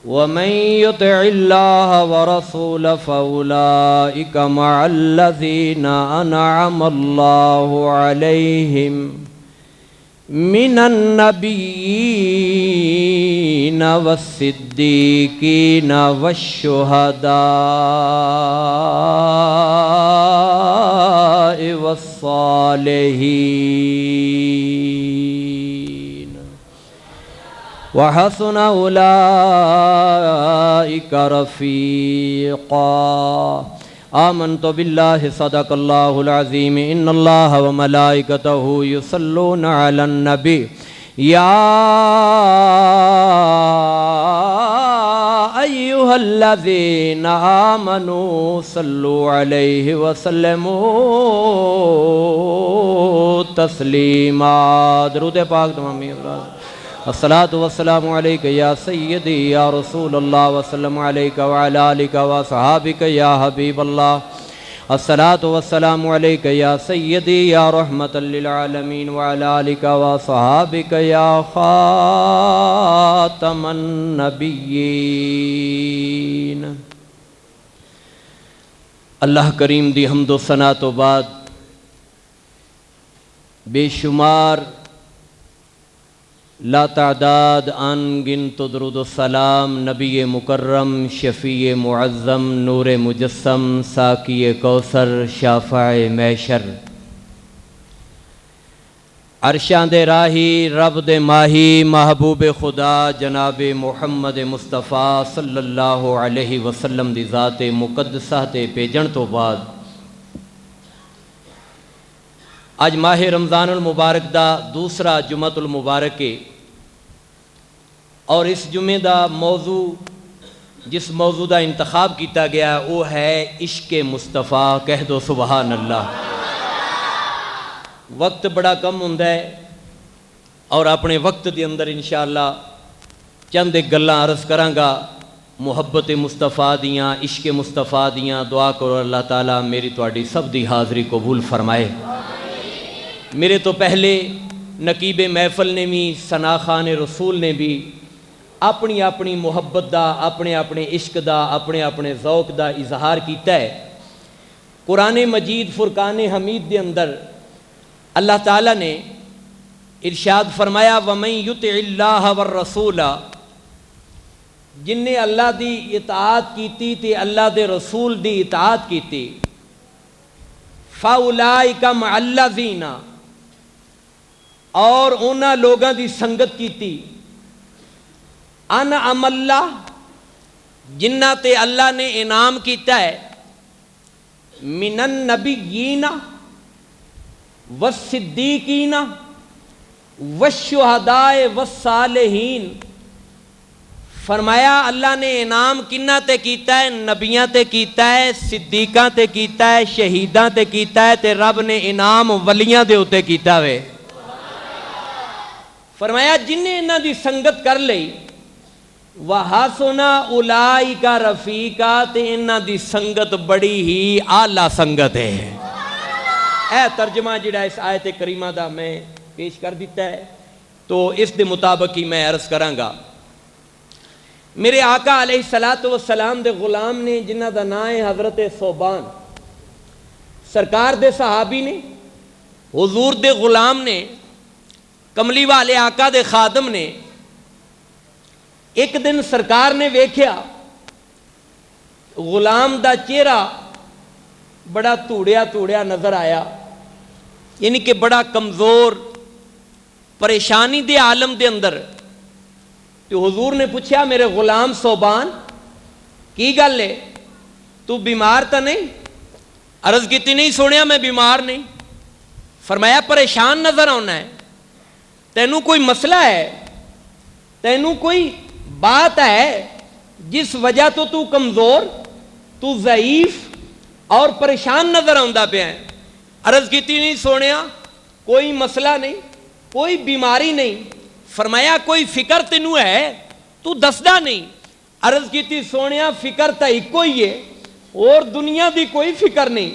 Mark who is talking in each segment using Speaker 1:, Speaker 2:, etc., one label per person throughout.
Speaker 1: ومن يطع الله ورسوله فأولئك مع الذين أنعم الله عليهم من النبيين والصديقين والشهداء والصالحين وحسن أولئك رفيقا آمنت بالله صدق الله العظيم إن الله وملائكته يصلون على النبي يا أيها الذين آمنوا صلوا عليه وسلموا تسليما درود پاک تمام حضرات الصلاة والسلام عليك يا سيدي يا رسول الله وسلم عليك وعلى آلك وصحابك يا حبيب الله الصلاة والسلام عليك يا سيدي يا رحمة للعالمين وعلى آلك وصحابك يا خاتم النبيين اللہ کریم دی حمد و ثنا تو بعد بے شمار لا تعداد ان گنت درود و سلام نبی مکرم شفیع معظم نور مجسم ساقی کوثر شافع محشر عرشاں دے راہی رب دے ماہی محبوب خدا جناب محمد مصطفیٰ صلی اللہ علیہ وسلم دی ذات مقدسہ تے بھیجن تو بعد آج ماہ رمضان المبارک دا دوسرا جمعۃ المبارک ہے اور اس جمعے دا موضوع جس موضوع دا انتخاب کیتا گیا وہ ہے عشق مصطفیٰ کہہ دو سبحان اللہ وقت بڑا کم ہوندا ہے اور اپنے وقت دے اندر انشاءاللہ چند ایک گلاں عرض کراں گا محبت مصطفیٰ دیاں عشق مصطفیٰ دیاں دعا کرو اللہ تعالیٰ میری تواڈی سب دی حاضری قبول فرمائے میرے تو پہلے نقیب محفل نے بھی ثنا خان رسول نے بھی اپنی اپنی محبت دا اپنے اپنے عشق دا اپنے اپنے ذوق دا اظہار کیتا ہے قرآن مجید فرقان حمید دے اندر اللہ تعالیٰ نے ارشاد فرمایا وَمَن يُطِعِ اللَّهَ وَالرَّسُولَ جن نے اللہ دی اطاعت کیتی تے اللہ دے رسول دی اطاعت کیتی فَأُولَئِكَ مَعَ الَّذِينَ اور انہاں لوگاں دی سنگت کیتی انعم اللہ جنہ تے اللہ نے انعام کیتا ہے من النبیین والصدیقین والشہداء والصالحین فرمایا اللہ نے انعام کنہ تے کیتا ہے نبیاں تے کیتا ہے صدیقاں تے کیتا ہے شہیداں تے کیتا ہے تے رب نے انعام ولیاں دے اتے کیتا ہوئے فرمایا جن نے انہاں دی سنگت کر لئی وَحَسُنَ أُولَئِكَ رَفِيقًا تے انہاں دی سنگت بڑی ہی اعلیٰ سنگت ہے اے ترجمہ جڑا اس آیت کریمہ دا میں پیش کر دیتا ہے تو اس دے مطابق ہی میں عرض کراں گا میرے آقا علیہ السلام دے غلام نے جنہ دا نام ہے حضرت ثوبان سرکار دے صحابی نے حضور دے غلام نے کملی والے آقا دے خادم نے ایک دن سرکار نے ویکھیا غلام دا چہرہ بڑا توڑیا توڑیا نظر آیا یعنی کہ بڑا کمزور پریشانی دے عالم دے اندر تو حضور نے پوچھا میرے غلام ثوبان کی گل ہے تو بیمار تا نہیں عرض کیتی نہیں سنیا میں بیمار نہیں فرمایا پریشان نظر آنا ہے تینوں کوئی مسئلہ ہے تینوں کوئی بات ہے جس وجہ تو کمزور تو ضعیف اور پریشان نظر آندا پیا ہے عرض کیتی نہیں سونیا کوئی مسئلہ نہیں کوئی بیماری نہیں فرمایا کوئی فکر تینوں ہے تو دسدا نہیں عرض کیتی سونیا فکر تا ایکو ہی ہے اور دنیا دی کوئی فکر نہیں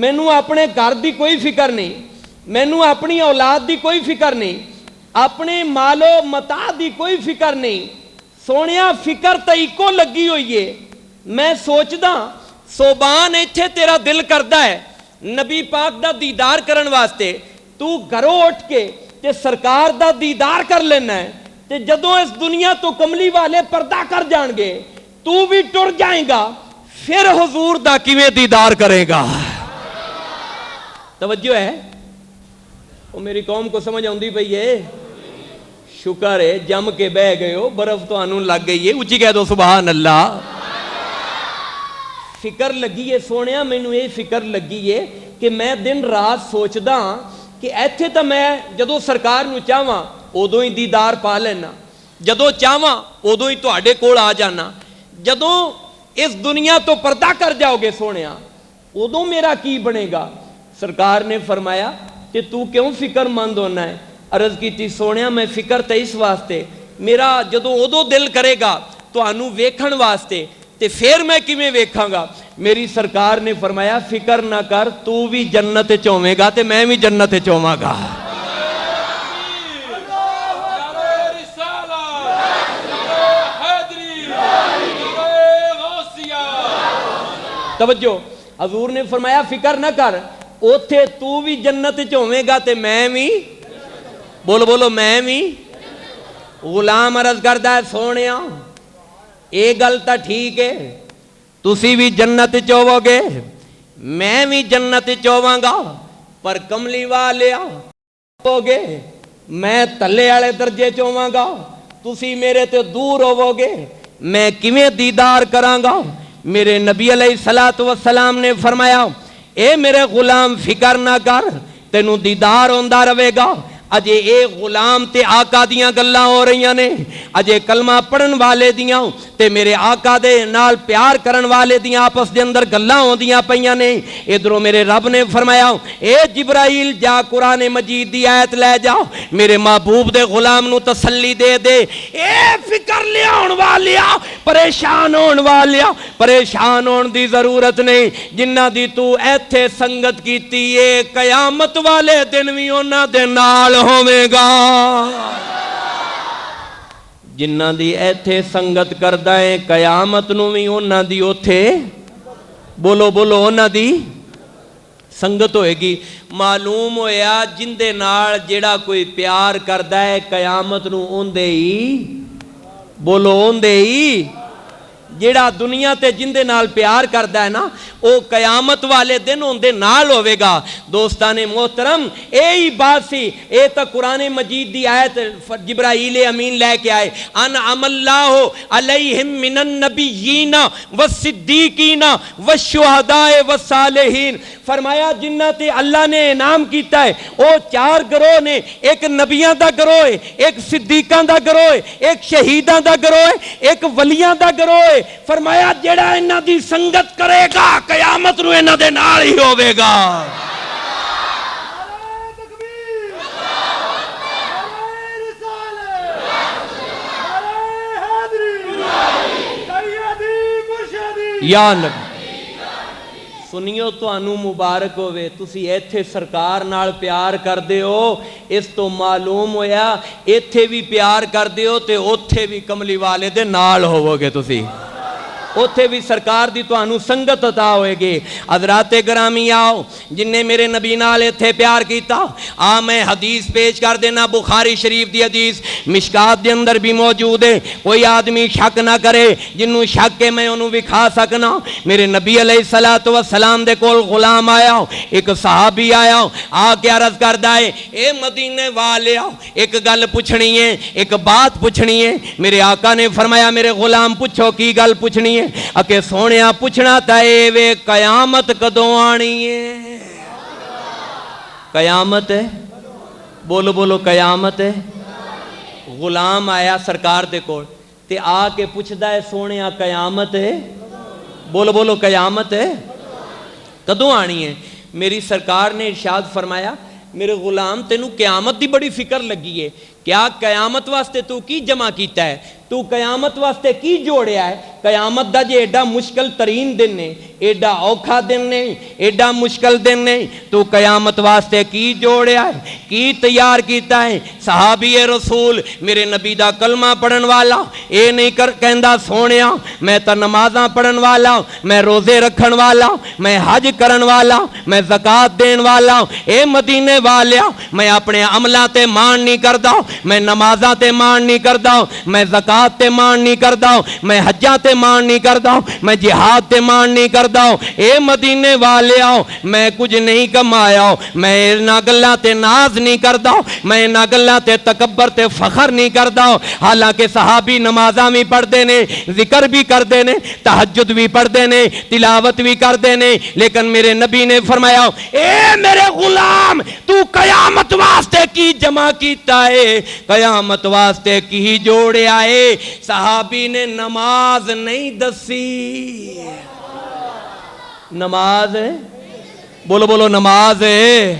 Speaker 1: مینوں اپنے گھر دی کوئی فکر نہیں مینوں اپنی اولاد دی کوئی فکر نہیں اپنے مال و متاع دی کوئی فکر نہیں سونیا فکر تے اکو لگی ہوئی ہے. میں سوچدا سوبان ایتھے تیرا دل کردا ہے نبی پاک دا دیدار کرن واسطے, تو گھروں اٹھ کے تے سرکار دا دیدار کر لینا ہے, تے جدوں اس دنیا تو کملی والے پردہ کر جان گے تو بھی ٹر جائیں گا, پھر حضور دا کیویں دیدار کرے گا. توجہ ہے وہ میری قوم کو سمجھ آندی پئی ہے؟ شکر ہے جم کے بہ گئے ہو, برف تو انہوں لگ گئی ہے, اچھی کہہ دو سبحان اللہ. فکر لگی ہے سونیا, مینوں یہ فکر لگی ہے کہ میں دن رات سوچدا کہ ایتھے تو میں جدوں سرکار نو چاہواں ادوں ہی دیدار پا لینا, جدوں چاہواں ادوں ہی تہاڈے کول آ جانا, جدوں اس دنیا تو پردہ کر جاؤ گے سونیا ادوں میرا کی بنے گا. سرکار نے فرمایا کہ تو کیوں فکر مند ہونا ہے؟ عرض کی تھی سونیا میں فکر تے اس واسطے, میرا جدوں ادوں دل کرے گا تانوں ویکھن واسطے تے پھر میں کیویں ویکھاں گا. میری سرکار نے فرمایا فکر نہ کر, تو بھی جنت وچ ہوویں گا تے میں بھی جنت وچ ہوواں گا. توجہ, حضور نے فرمایا فکر نہ کر, اوتھے تو بھی جنت وچ ہوویں گا تے میں بھی, بولو بولو میں بھی. غلام عرض کردا ہے سونیا اے گل تا ٹھیک ہے, تسی بھی جنت وچ ہوو گے میں بھی جنت وچ ہوواں گا, پر کملی والیا ہو گے میں تلے والے درجے چ ہوواں گا, تسی میرے تے دور ہوو گے میں کیویں دیدار کراں گا. میرے نبی علیہ الصلوۃ والسلام نے فرمایا اے میرے غلام فکر نہ کر, تینوں دیدار ہوندا رہے گا. اجے اے غلام تے آقا دیاں گلاں ہو رہیاں نے, اجے کلمہ پڑھن والے دیاں تے میرے آقا دے نال پیار کرن والے دیاں آپس دے اندر گلاں ہوندیاں پیاں نے. ادھروں میرے رب نے فرمایا اے جبرائیل جا قرآن مجید دی آیت لے جا, میرے محبوب دے غلام نو تسلی دے دے. اے فکر لیاون والیا, پریشان ہون والیا, پریشان ہون دی ضرورت نہیں. جنہ دی تو ایتھے سنگت کیتی اے قیامت والے دن وی انہاں دے نال ہوے گا. جنہ دی ایتھے سنگت کردا ہے قیامت نو وی انہاں دی اوتھے, بولو بولو انہاں دی سنگت ہوئے گی. معلوم ہویا جن دے نال جیڑا کوئی پیار کردا ہے قیامت نو اوندے ہی, بولو اوندے ہی. جیڑا دنیا تے جن دے نال پیار کردا ہے نا او قیامت والے دن ان دے نال ہوے گا. دوستان محترم اے ہی بات سی, اے تا قرآن مجید دی آیت جبرائیل امین لے کے آئے, انعم اللہ علیہم من النبیین والصدیقین والشہداء والصالحین. فرمایا جنہ تے اللہ نے انعام کیتا ہے او چار گروہ نے, ایک نبیاں دا گروہ ہے, ایک صدیقاں دا گروہ ہے, ایک شہیداں دا گروہ ہے, ایک ولیاں دا گروہ ہے. فرمایا جیڑا انہاں دی سنگت کرے گا قیامت نو انہاں دے نال ہی ہوے گا. یا نبی سنیو تانوں مبارک ہوئے, تسی ایتھے سرکار نال پیار کر دے ہو, اس تو معلوم ہویا ایتھے بھی پیار کر دے ہو تے اوتھے بھی کملی والے دے نال ہوو گے, تسی اوتھے بھی سرکار دی تانوں سنگت عطا ہوئے گی. حضرات گرامی آؤ, جن نے میرے نبی نال ایتھے پیار کیتا آ میں حدیث پیش کر دینا, بخاری شریف دی حدیث مشکات دے اندر بھی موجود ہے. کوئی آدمی شک نہ کرے, جنوں شک کے میں انہوں وکھا سکنا. میرے نبی علیہ الصلوۃ والسلام دے کول غلام آیا, ایک صحابی آیا, آ کے عرض کردا ہے اے مدینے والے آؤ ایک گل پوچھنی ہے, ایک بات پوچھنی ہے. میرے آقا نے فرمایا میرے غلام پوچھو کی گل پوچھنی ہے؟ اکے سونیا پوچھنا تا اے وے قیامت کدوں آنی ہے؟ قیامت ہے, بولو بولو قیامت ہے. غلام آیا سرکار دے کول تے آ کے پوچھدا ہے سونیا قیامت ہے, بولو بولو قیامت ہے کدوں آنی ہے؟ میری سرکار نے ارشاد فرمایا میرے غلام تینوں قیامت دی بڑی فکر لگی ہے, کیا قیامت واسطے تو کی جمع کیتا ہے؟ تو قیامت واسطے کی جوڑیا ہے؟ قیامت دا جے ایڈا مشکل ترین دن نے، ایڈا اوکھا دن نہیں، ایڈا مشکل دن نہیں، تو قیامت واسطے کی جوڑیا ہے، کی تیار کیتا ہے؟ صحابی رسول میرے نبی دا کلمہ پڑھن والا اے نہیں کہندا سونیا میں تا نمازاں پڑھن والا، میں روزے رکھن والا، میں حج کرن والا، میں زکات دین والا، اے مدینے والیا میں اپنے عملاں تے مان نہیں کردا، میں نمازاں تے مان نہیں کردا، میں زکات تے مان نہیں کردا، میں حجاں تے مان نہیں کردا، میں جہاد تے مان نہیں کردا، اے مدینے والیا میں کچھ نہیں کمایا، میں انہاں گلاں تے ناز نہیں کردا، میں انہاں گلاں تے تکبر تے فخر نہیں کردا۔ حالانکہ صحابی نمازاں بھی پڑھدے نے، ذکر بھی کردے نے، تہجد بھی پڑھدے نے، تلاوت بھی کردے نے، لیکن میرے نبی نے فرمایا اے میرے غلام تو قیامت واسطے کی جمع کیتا ہے؟ قیامت واسطے کی جوڑیا ہے؟ صحابی نے نماز نہیں دسی۔ نماز ہے، بولو بولو نماز ہے،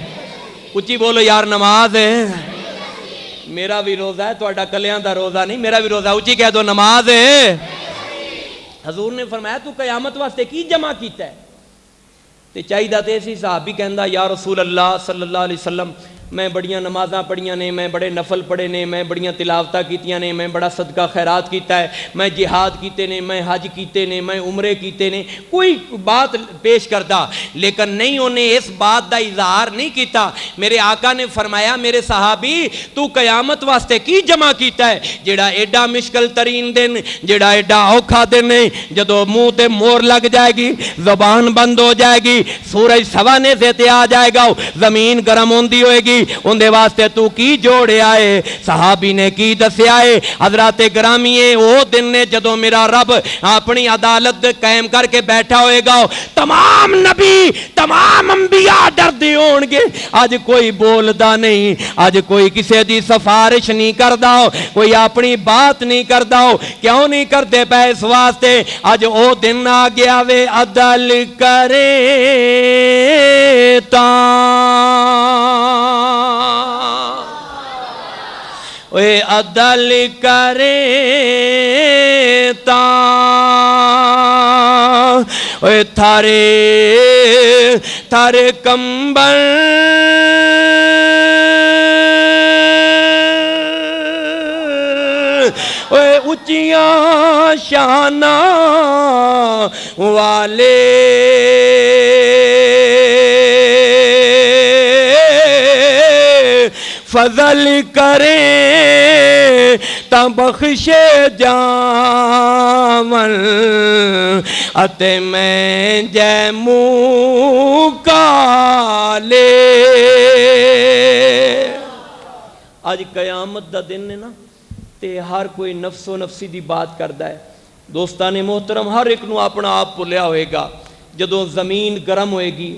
Speaker 1: اچھی بولو یار نماز ہے۔ میرا بھی روزہ ہے، تہاڈا کلیاں دا روزہ نہیں، میرا بھی روزہ، اچھی کہہ دو نماز ہے۔ حضور نے فرمایا تو قیامت واسطے کی جمع کیتا ہے؟ تے چاہیدہ تے سی صحابی کہندا یا رسول اللہ صلی اللہ علیہ وسلم میں بڑیاں نمازاں پڑھیاں نے، میں بڑے نفل پڑھے نے، میں بڑیاں تلاوتاں کیتیاں نے، میں بڑا صدقہ خیرات کیتا ہے، میں جہاد کیتے نے، میں حج کیتے نے، میں عمرے کیتے نے، کوئی بات پیش کردا، لیکن نہیں انہیں اس بات دا اظہار نہیں کیتا۔ میرے آقا نے فرمایا میرے صحابی تو قیامت واسطے کی جمع کیتا ہے؟ جیڑا ایڈا مشکل ترین دن، جیڑا ایڈا اوکھا دن ہے، جدو منہ تے مور لگ جائے گی، زبان بند ہو جائے گی، سورج سوانے سے تے آ جائے گا، زمین گرم ہوندی ہوئے گی، اندے واسطے تو کی جوڑے آئے؟ صحابی نے کی دسیا ہے؟ حضرات گرامیے وہ دن نے جدو میرا رب اپنی عدالت قائم کر کے بیٹھا ہوئے گا، تمام نبی تمام انبیاء ڈردے ہون گے، آج کوئی بولدا نہیں، آج کوئی کسی دی سفارش نہیں کردا، کوئی اپنی بات نہیں کردا۔ کیوں نہیں کردے پے؟ اس واسطے آج او دن آ گیا وے عدل کرے اے عدل کرے تا اے تھارے تھارے کمبل اے اچیاں شاناں والے فضل کرے تا بخشے جاون اتے میں جے منہ کالے۔ آج قیامت دا دن ہے نا، تے ہر کوئی نفس و نفسی دی بات کردا ہے۔ دوستان محترم ہر ایک نو اپنا آپ بھولیا ہوئے گا، جدوں زمین گرم ہوئے گی،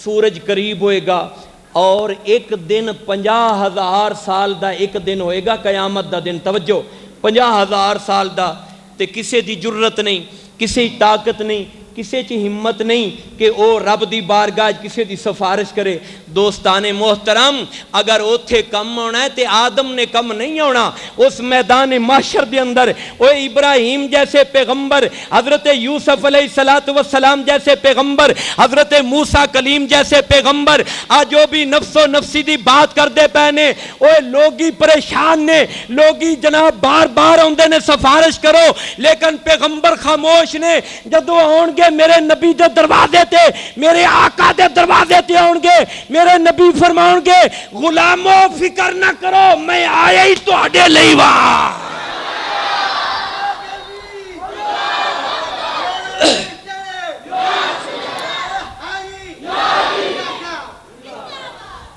Speaker 1: سورج قریب ہوئے گا، اور ایک دن 50,000 سال دا ایک دن ہوئے گا قیامت دا دن۔ توجہ، 50,000 سال دا، تے کسے دی جرت نہیں، کسے طاقت نہیں، کسے چی ہمت نہیں کہ او رب دی بارگاہ کسے دی سفارش کرے۔ دوستان محترم اگر اوتھے کم ہونا ہے تے آدم نے کم نہیں ہونا۔ اس میدان محشر دے اندر او ابراہیم جیسے پیغمبر، حضرت یوسف علیہ السلام جیسے پیغمبر، حضرت موسیٰ کلیم جیسے پیغمبر آج جو بھی نفس و نفسی دی بات کر دے پہنے، اوے لوگی پریشان نے، لوگی جناب بار بار ہوندے نے سفارش کرو، لیکن پیغمبر خاموش نے۔ جدو آن گے میرے نبی دے دروازے تے، میرے آقا دے دروازے تے آن گے، میرے نبی فرماؤں گے غلاموں فکر نہ کرو، میں آیا ہی تو آڈے لئی وہاں۔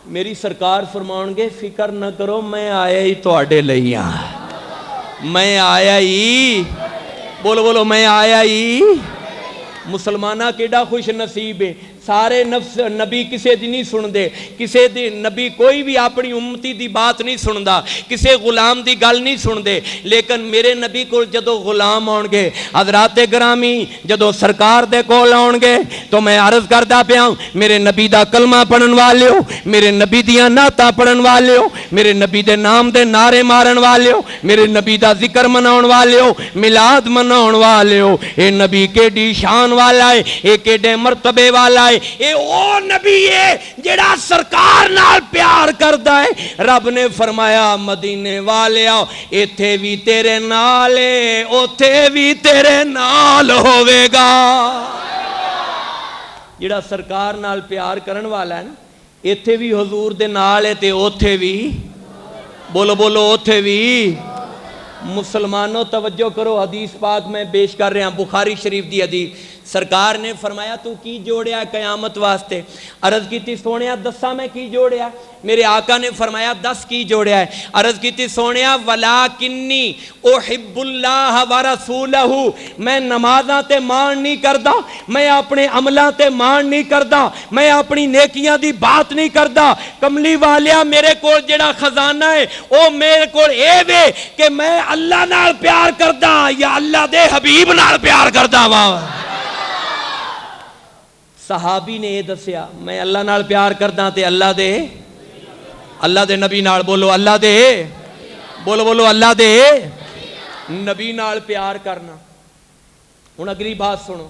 Speaker 1: میری سرکار فرماؤں گے فکر نہ کرو، میں آیا ہی تو آڈے لئی وہاں، میں آیا ہی، بولو بولو میں آیا ہی۔ مسلمانہ کیڑا خوش نصیب ہے، سارے نبی کسے دی نہیں سن دے, کسے دی نبی کوئی بھی اپنی امتی دی بات نہیں سندا, کسے غلام دی گل نہیں سن دے, لیکن میرے نبی کو جدو غلام آن گے, حضرات گرامی جدو سرکار دے کول آن گے تو میں عرض کردا پیا میرے نبی دا کلمہ پڑھن والے ہو, میرے نبی دیاں نعتاں پڑھن والے ہو, میرے نبی دے نام دے نعرے مارن والے ہو, میرے نبی دا ذکر مناؤن والے ہو, میلاد مناؤن والے ہو. اے نبی کیڈی شان والا ہے, اے کیڈے مرتبے والا ہے, اے او نبی ہے جڑا سرکار نال پیار کردا ہے. رب نے فرمایا مدینے والے آؤ, ایتھے بھی تیرے نال ہے, اوتھے بھی تیرے نال ہوے گا. جڑا سرکار نال پیار کرن والا ہے نا, ایتھے بھی حضور دے نال ہے تے اوتھے بھی, بولو بولو اوتھے بھی. مسلمانوں توجہ کرو, حدیث پاک میں پیش کر رہے ہیں, بخاری شریف دی حدیث. سرکار نے فرمایا تو کی جوڑیا قیامت واسطے؟ عرض کی تھی سونیا دسا میں کی جوڑیا؟ میرے آقا نے فرمایا 10 کی جوڑیا ہے. عرض کی تھی سونیا وَلَاكِنِّي اُحِبُّ اللَّهَ وَرَسُولَهُ, میں نمازاں تے مان نہیں کردا, میں اپنے عملاں تے مان نہیں کردا, میں اپنی نیکیاں دی بات نہیں کردا. کملی والیا میرے کول جڑا خزانہ ہے او میرے کول اے وے کہ میں اللہ نال پیار کردا یا اللہ دے حبیب نال پیار کردا وا. صحابی نے یہ دسیا میں اللہ نال پیار کردا تے اللہ دے نبی نال, بولو اللہ دے, بولو بولو اللہ دے نبی نال پیار کرنا. ہن اگلی بات سنو,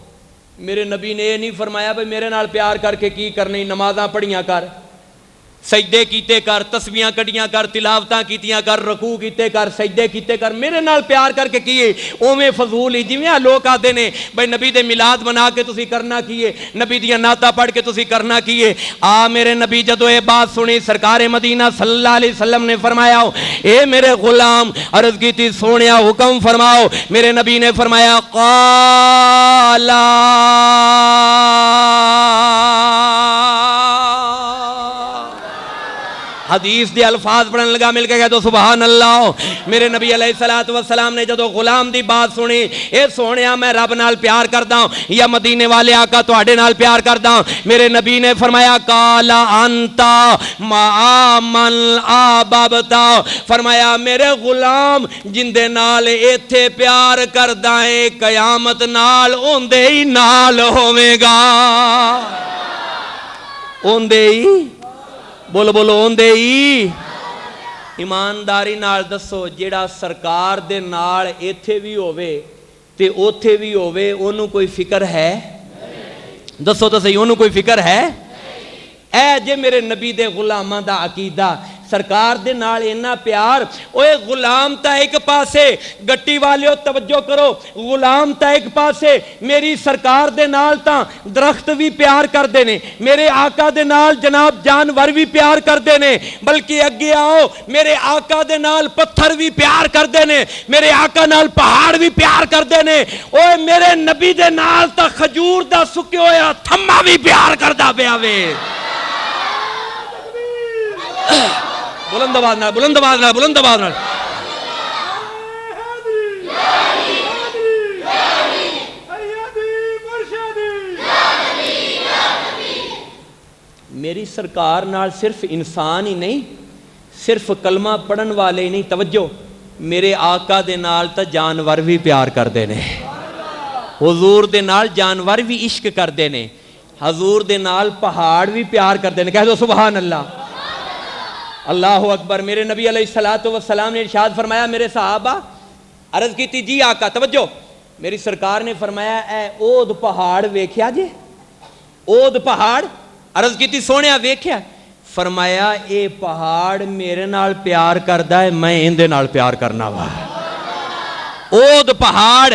Speaker 1: میرے نبی نے یہ نہیں فرمایا بھئی میرے نال پیار کر کے کی کرنی, نمازاں پڑھیاں کر, سجدے کیتے کر, تسبیحاں کڈیاں کر, تلاوتاں کیتیاں کر, رکوع کیتے کر, سجدے کیتے کر. میرے نال پیار کر کے کیے اوویں فضول ہی جویں لوگ آتے نے بھئی نبی دے میلاد بنا کے تسی کرنا کیے, نبی دیاں نعتاں پڑھ کے تسی کرنا کیے. میرے نبی جدو یہ بات سنی سرکار مدینہ صلی اللہ علیہ وسلم نے فرمایا اے میرے غلام, عرض کی تھی سونیا حکم فرماؤ. میرے نبی نے فرمایا قالا حدیث دے الفاظ پڑھن لگا, مل کے کہہ دو سبحان اللہ. میرے نبی علیہ السلام نے جدو غلام دی بات سنی, اے سونیا میں رب نال پیار کردا ہوں یا مدینے والے آقا تواڈے نال پیار کردا ہوں. میرے نبی نے فرمایا کالا انتا مع من احببتا, فرمایا میرے غلام جندے نال ایتھے پیار کردا ہے قیامت نال اوندے ہی نال ہوے گا. اوندے ہی, بولو بولو اوندے ہی. ایمانداری نال دسو جیڑا سرکار دے نال ایتھے بھی ہووے تے اوتھے بھی ہووے اونوں کوئی فکر ہے؟ دسو تو صحیح, اونوں کوئی فکر ہے؟ اے جے میرے نبی دے غلاماں دا عقیدہ, سرکار دے نال اینا پیار. اوے غلام تا ایک پاسے, گٹی والیو توجہ کرو, غلام تا ایک پاسے, میری سرکار دے نال تا درخت بھی پیار کر دینے, میرے آقا دے نال جناب جانور بھی پیار کر دینے, بلکہ اگے آؤ میرے آقا دے نال پتھر بھی پیار کر دینے, میرے آقا نال پہاڑ بھی پیار کر دینے. اوے میرے نبی دے نال تا خجور دا سکے ہویا تھما بھی پیار کردا پیا وے. بلند آواز نال, بلند آواز نال, بلند آواز نال. میری سرکار نال صرف انسان ہی نہیں, صرف کلمہ پڑھن والے ہی نہیں, توجہ میرے آقا دے نال تا جانور بھی پیار کر دینے, حضور دے نال جانور بھی عشق کر دینے, حضور دے نال پہاڑ بھی پیار کر دینے. کہہ دو سبحان اللہ, اللہ اکبر. میرے نبی علیہ السلام نے ارشاد فرمایا, میرے صحابہ عرض کی تھی جی آقا توجہ, میری سرکار نے فرمایا اے اود پہاڑ ویکھیا جے, اود پہاڑ, عرض کی تھی سونیا ویکھیا؟ فرمایا اے پہاڑ میرے نال پیار کردا ہے, میں اندے نال پیار کرنا وا. اود پہاڑ,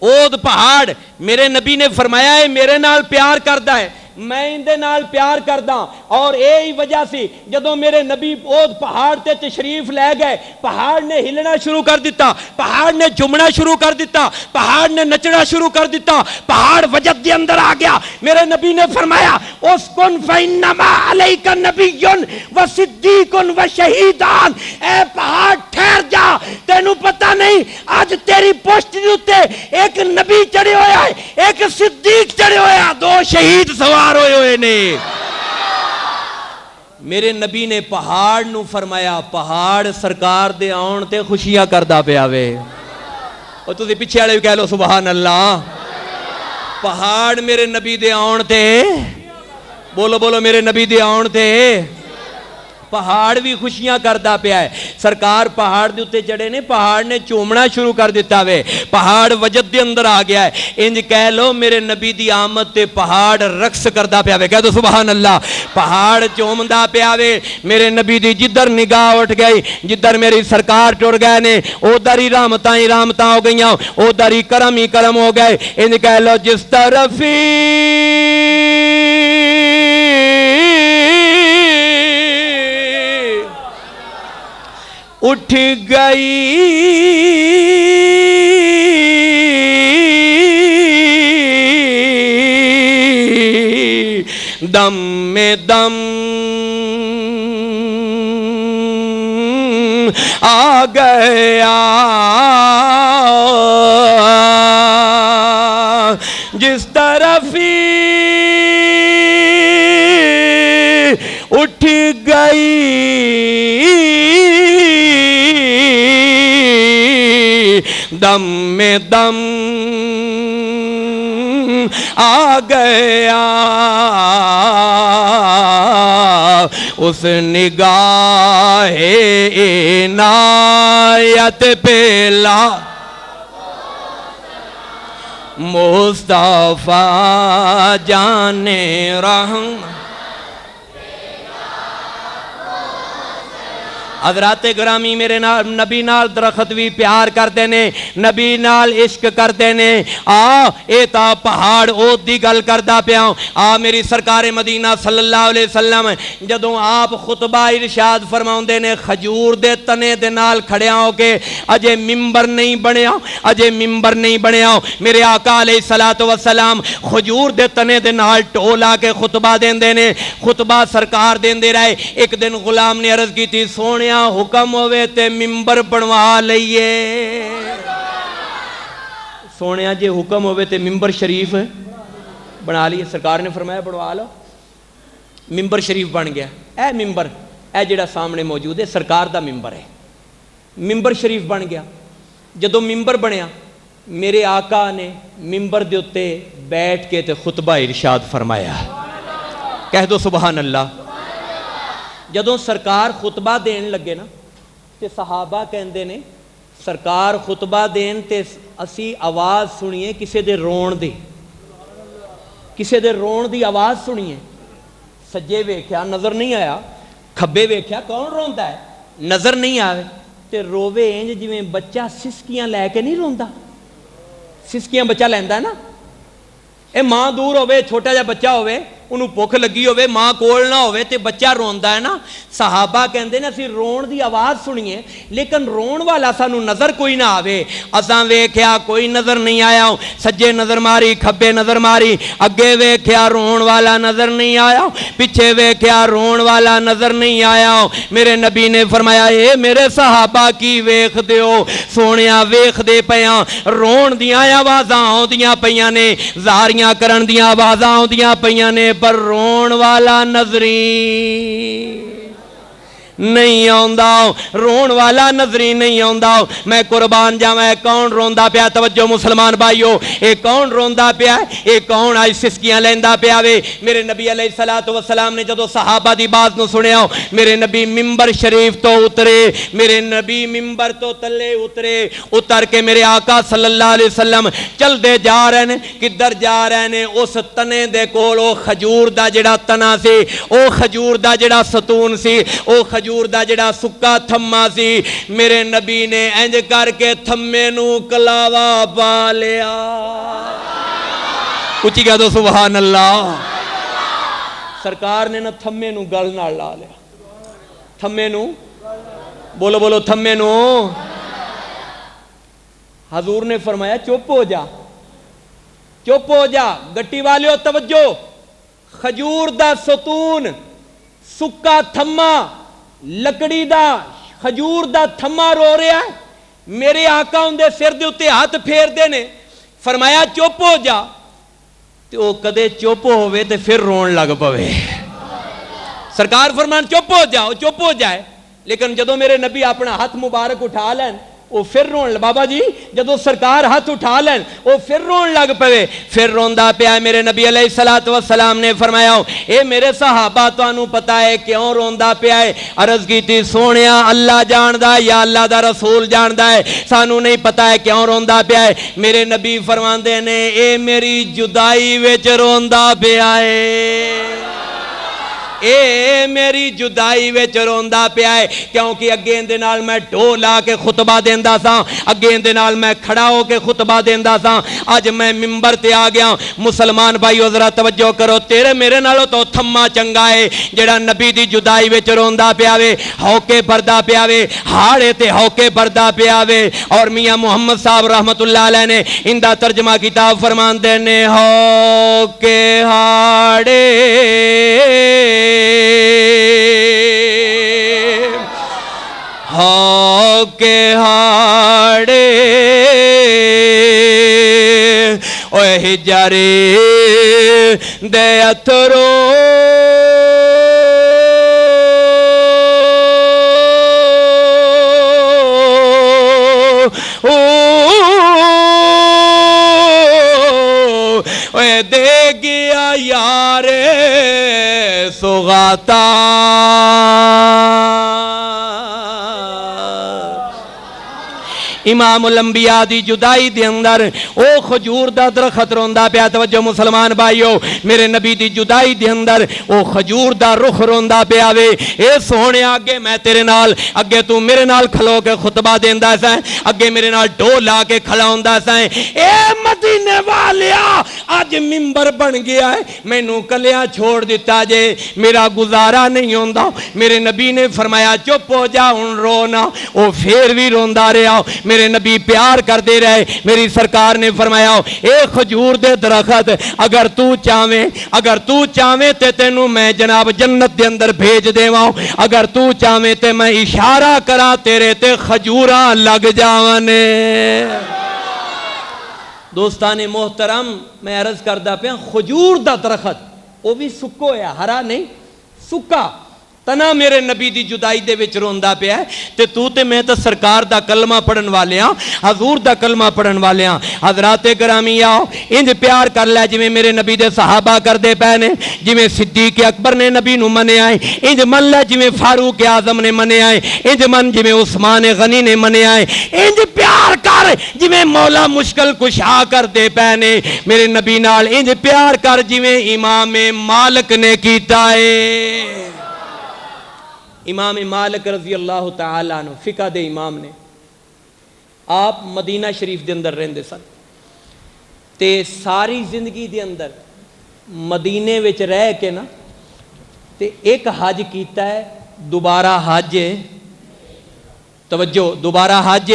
Speaker 1: اود پہاڑ, میرے نبی نے فرمایا اے میرے نال پیار کردا ہے, میں اندے نال پیار کردا. اور یہی وجہ سی جدوں میرے نبی اود پہاڑ تے تشریف لے گئے, پہاڑ نے ہلنا شروع کر دیتا, پہاڑ نے جھومنا شروع کر دیتا, پہاڑ نے نچنا شروع کر دیتا, پہاڑ وجد دے اندر آ گیا. میرے نبی نے فرمایا اسکن فإنما علیک نبی و صدیق و شہیدان, اے پہاڑ ٹھہر جا, تینوں پتہ نہیں آج تیری پشت دے اوتے ایک نبی چڑھے ہویا ہے, ایک صدیق چڑھے ہویا، دو شہید سوار ہوئے ہوئے نے۔ میرے نبی نے پہاڑ نو فرمایا پہاڑ سرکار دے آن تے خوشیاں کردہ پہ آوے، اور تُسی پیچھے آڑے بھی کہہ لو سبحان اللہ۔ پہاڑ میرے نبی دے آن تے، بولو بولو میرے نبی دے آن تے پہاڑ بھی خوشیاں کردہ پیا ہے۔ سرکار پہاڑ دے اتے چڑھے نے، پہاڑ نے چومنا شروع کر دیتا وے، پہاڑ وجد دے اندر آ گیا ہے۔ انج کہہ لو میرے نبی دی آمد تے پہاڑ رقص کردہ پیا وے، کہہ دو سبحان اللہ۔ پہاڑ چومدہ پیا وے، میرے نبی دی جدر نگاہ اٹھ گئی، جدر میری سرکار ٹر گئے نے ادھر ہی رحمتاں ہو گئیاں، ادھر ہی کرم ہو گئے۔ انج کہہ لو جس طرف اٹھ گئی دم میں دم آ گیا، جس طرف اٹھ گئی دم میں دم آ گیا، اس نگاہ عنایت پہ لا مصطفیٰ جانے رحم۔ حضرات گرامی میرے نبی نال درخت بھی پیار کردے نے، نبی نال عشق کردے نے۔ اے تا پہاڑ او دی گل کردہ پیا ہوں۔ میری سرکار مدینہ صلی اللہ علیہ وسلم جدوں آپ خطبہ ارشاد فرماؤندے نے، خجور دے تنے دے نال کھڑیاں ہو کے، اجے ممبر نہیں بنیا، میرے آقا علیہ السلام خجور دے تنے دے نال ٹولا کے خطبہ دیندے نے، خطبہ سرکار دیندے رہے۔ ایک دن غلام نے عرض کی تھی، سونے حکم ہوئے تے ممبر بنوا لئیے، سونیا جے حکم ہوئے تے ممبر شریف بنا لیے۔ سرکار نے فرمایا بنوا لو، ممبر شریف بن گیا۔ اے ممبر، اے جڑا سامنے موجود ہے سرکار دا ممبر ہے، ممبر شریف بن گیا۔ جدو ممبر بنیا میرے آقا نے ممبر دے اتے بیٹھ کے تے خطبہ ارشاد فرمایا، کہہ دو سبحان اللہ۔ جدوں سرکار خطبہ دین لگے نا تے صحابہ کہندے نے سرکار خطبہ دین تے اسی آواز سنیے کسے دے رون دی آواز سنیے۔ سجے ویکھیا نظر نہیں آیا، کھبے ویکھیا کون روندا ہے نظر نہیں آوے، تے رووے انج جویں بچہ سسکیاں لے کے نہیں روندا، سسکیاں بچہ لیندا ہے نا، اے ماں دور ہوئے چھوٹا جا بچہ ہوئے انہوں بھوک لگی ہوئے ماں کول نہ ہوئے تے بچہ روندا ہے نا۔ صحابہ کہندے نے اسی رون دی آواز سنیے لیکن رون والا سانو نظر کوئی نہ آوے۔ اساں ویکھیا کوئی نظر نہیں آیا، سجے نظر ماری کھبے نظر ماری، اگے ویکھیا رون والا نظر نہیں آیا، پیچھے ویکھیا رون والا نظر نہیں آیا۔ میرے نبی نے فرمایا اے میرے صحابہ کی ویکھ دیو، سونیا ویکھ دے پیاں، رون دیاں آوازاں آوندیاں پیاں نے، زاریاں کرن دیاں آوازاں آوندیاں پیاں نے، پر رون والا نظری نہیں آندا، رون والا نظری نہیں آندا۔ میں قربان جاواں اے کون روندا پیا؟ توجہ مسلمان بھائیو، اے کون روندا پیا؟ اے کون آئی سسکیاں لیندا پیا وے؟ میرے نبی علیہ السلام نے جدو صحابہ دی بات نو سنیا، میرے نبی ممبر شریف تو اترے، میرے نبی ممبر تو تلے اترے، اتر کے میرے آقا صلی اللہ علیہ وسلم چل دے جا رہے ہیں، کدھر جا رہے ہیں؟ اس تنے دے کول او خجور دا جڑا تنا سی، او خجور دا جڑا ستون سی، او خجور دا جڑا سکا تھما سی، میرے نبی نے انج کر کے تھمے نو کلاوا پا لیا۔ اچھی کہہ دو سبحان اللہ۔ سرکار نے نا تھمے نو گل نال لا لیا، تھمے نو بولو بولو تھمے نو۔ حضور نے فرمایا چپ ہو جا، چپ ہو جا، گٹی والیو توجہ، خجور دا ستون سکا تھما لکڑی دا خجور دا تھما رو رہا ہے، میرے آقا ان دے سر دے اتے ہاتھ پھیر دے نے، فرمایا چپ ہو جا۔ تے او کدے چپ ہوئے تے پھر رون لگ پوے. سرکار فرمان چپ ہو جاؤ، چپ ہو جائے، لیکن جدو میرے نبی اپنا ہاتھ مبارک اٹھا لین وہ پھر رون. بابا جی جدو سرکار ہاتھ اٹھا لین وہ پھر رون لگ پوے. پھر روندا پیا. میرے نبی علیہ الصلوۃ والسلام نے فرمایا اے میرے صحابہ تانوں پتہ ہے کیوں روندا پیا ہے؟ عرض کیتی سونیا اللہ جاندا ہے یا اللہ دا رسول جاندا ہے، سانوں نہیں پتہ ہے کیوں روندا پیا ہے. میرے نبی فرماندے نے اے میری جدائی وچ روندا پیا ہے، اے میری جدائی وچ روندا پیا ہے، کیونکہ اگے اندے نال میں ڈھول لا کے خطبہ دیندا سا، اگے اندے نال میں کھڑا ہو کے خطبہ دیندا سا، اج میں منبر تے آ گیا. مسلمان بھائیو ذرا توجہ کرو، تیرے میرے نالوں تو تھما چنگا ہے جڑا نبی دی جدائی وچ روندا پیا وے، ہوکے بھردا پیا وے، ہاڑے تے ہوکے بھردا پیا وے. اور میاں محمد صاحب رحمت اللہ علیہ نے اندا ترجمہ کتاب فرماندے نے ہوکے ہاڑے ہوکے ہاڑے اوے ہجارے دے اتھرو اوے دے گیا یارے سغاتا. امام الانبیاء دی جدائی دے اندر او خجور دا درخت روندا پیا. توجہ مسلمان بھائیو، میرے نبی دی جدائی دے اندر او خجور دا رخ روندا پیا وے. اے سونے اگے میں تیرے نال، اگے تو میرے نال کھلو کے خطبہ دیندا سا، اگے میرے نال ڈھول لا کے کھڑا ہوندا سا. اے مدینے والیا اج منبر بن گیا ہے، مینوں کلیاں چھوڑ دیتا جے، میرا گزارا نہیں ہوندا. میرے نبی نے فرمایا چپ ہو جا ہن رو نہ. او پھر بھی روندا رہیا. میرے نبی پیار کر دے رہے. میری سرکار نے فرمایا اے خجور دے درخت اگر تو چاہویں تے تینوں میں جناب جنت دے اندر بھیج دیواں، اگر تو چاہویں تے میں اشارہ کرا تیرے تے خجوراں لگ جاونے. دوستان محترم میں عرض کردہ پیا خجور دا درخت وہ بھی سکو ہے، ہرا نہیں سکا تنا میرے نبی دی جدائی دے وچ روندا پیا ہے. تے تو تے میں تے سرکار دا کلمہ پڑھن والے ہاں، حضور دا کلمہ پڑھن والے ہاں. حضرات گرامی آؤ انج پیار کر لے جویں میرے نبی دے صحابہ کردے پے نے، جویں صدیق اکبر نے نبی نو منیا ہے انج من لے، جویں فاروق اعظم نے منیا ہے انج من، جویں عثمان غنی نے منیا ہے انج پیار کر، جویں مولا مشکل کشا کردے پے نے میرے نبی نال انج پیار کر جویں امام مالک نے کیتا ہے. امام مالک رضی اللہ تعالیٰ عنہ فقہ دے امام نے، آپ مدینہ شریف دے اندر رہندے سن تے ساری زندگی دے اندر مدینے وچ رہ کے نا تے ایک حج کیتا ہے، دوبارہ حج توجہ دوبارہ حج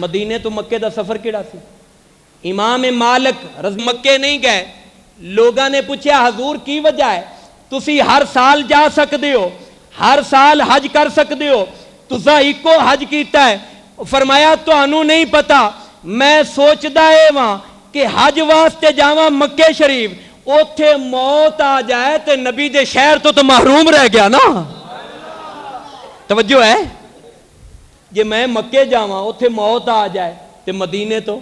Speaker 1: مدینے تو مکے دا سفر کیڑا سی. امام مالک مکے نہیں گئے. لوگاں نے پوچھا حضور کی وجہ ہے؟ تسی ہر سال جا سکتے ہو، ہر سال حج کر سکتے ہو، تسا ایکو حج کیتا ہے. فرمایا تانوں نہیں پتا، میں سوچدا اے وہاں کہ حج واسطے جاواں مکے شریف، اوتھے موت آ جائے تے نبی دے شہر تو محروم رہ گیا نا. توجہ ہے، جے میں مکے جاواں اوتھے موت آ جائے تے مدینے تو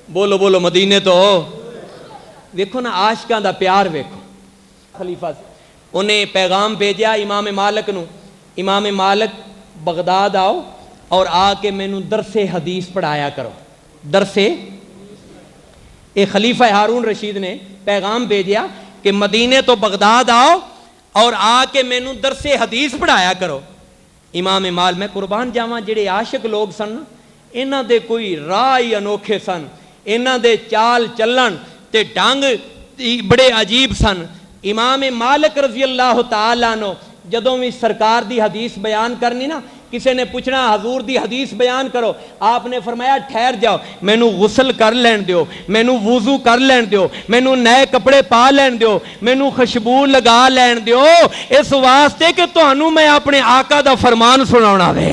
Speaker 1: بولو بولو مدینے تو ویکھو نا عاشقاں دا پیار ویکھو. خلیفہ سے انہیں پیغام بھیجیا امام مالک نو، امام مالک بغداد آؤ اور آ کے مینوں درس حدیث پڑھایا کرو. درس اے خلیفہ ہارون رشید نے پیغام بھیجیا کہ مدینے تو بغداد آؤ اور آ کے مینوں درس حدیث پڑھایا کرو. امام مال میں قربان جاواں جڑے عاشق لوگ سن انہاں دے کوئی راہ ہی انوکھے سن، انہاں دے چال چلن تے ڈھنگ بڑے عجیب سن. امام مالک رضی اللہ تعالیٰ عنہ جدوں بھی سرکار دی حدیث بیان کرنی نا، کسی نے پوچھنا حضور دی حدیث بیان کرو، آپ نے فرمایا ٹھہر جاؤ، مینوں غسل کر لین دیو، مینوں وضو کر لین دیو، مینوں نئے کپڑے پا لین دیو، مینوں خوشبو لگا لین دیو، اس واسطے کہ تانوں میں اپنے آقا دا فرمان سناونا وے.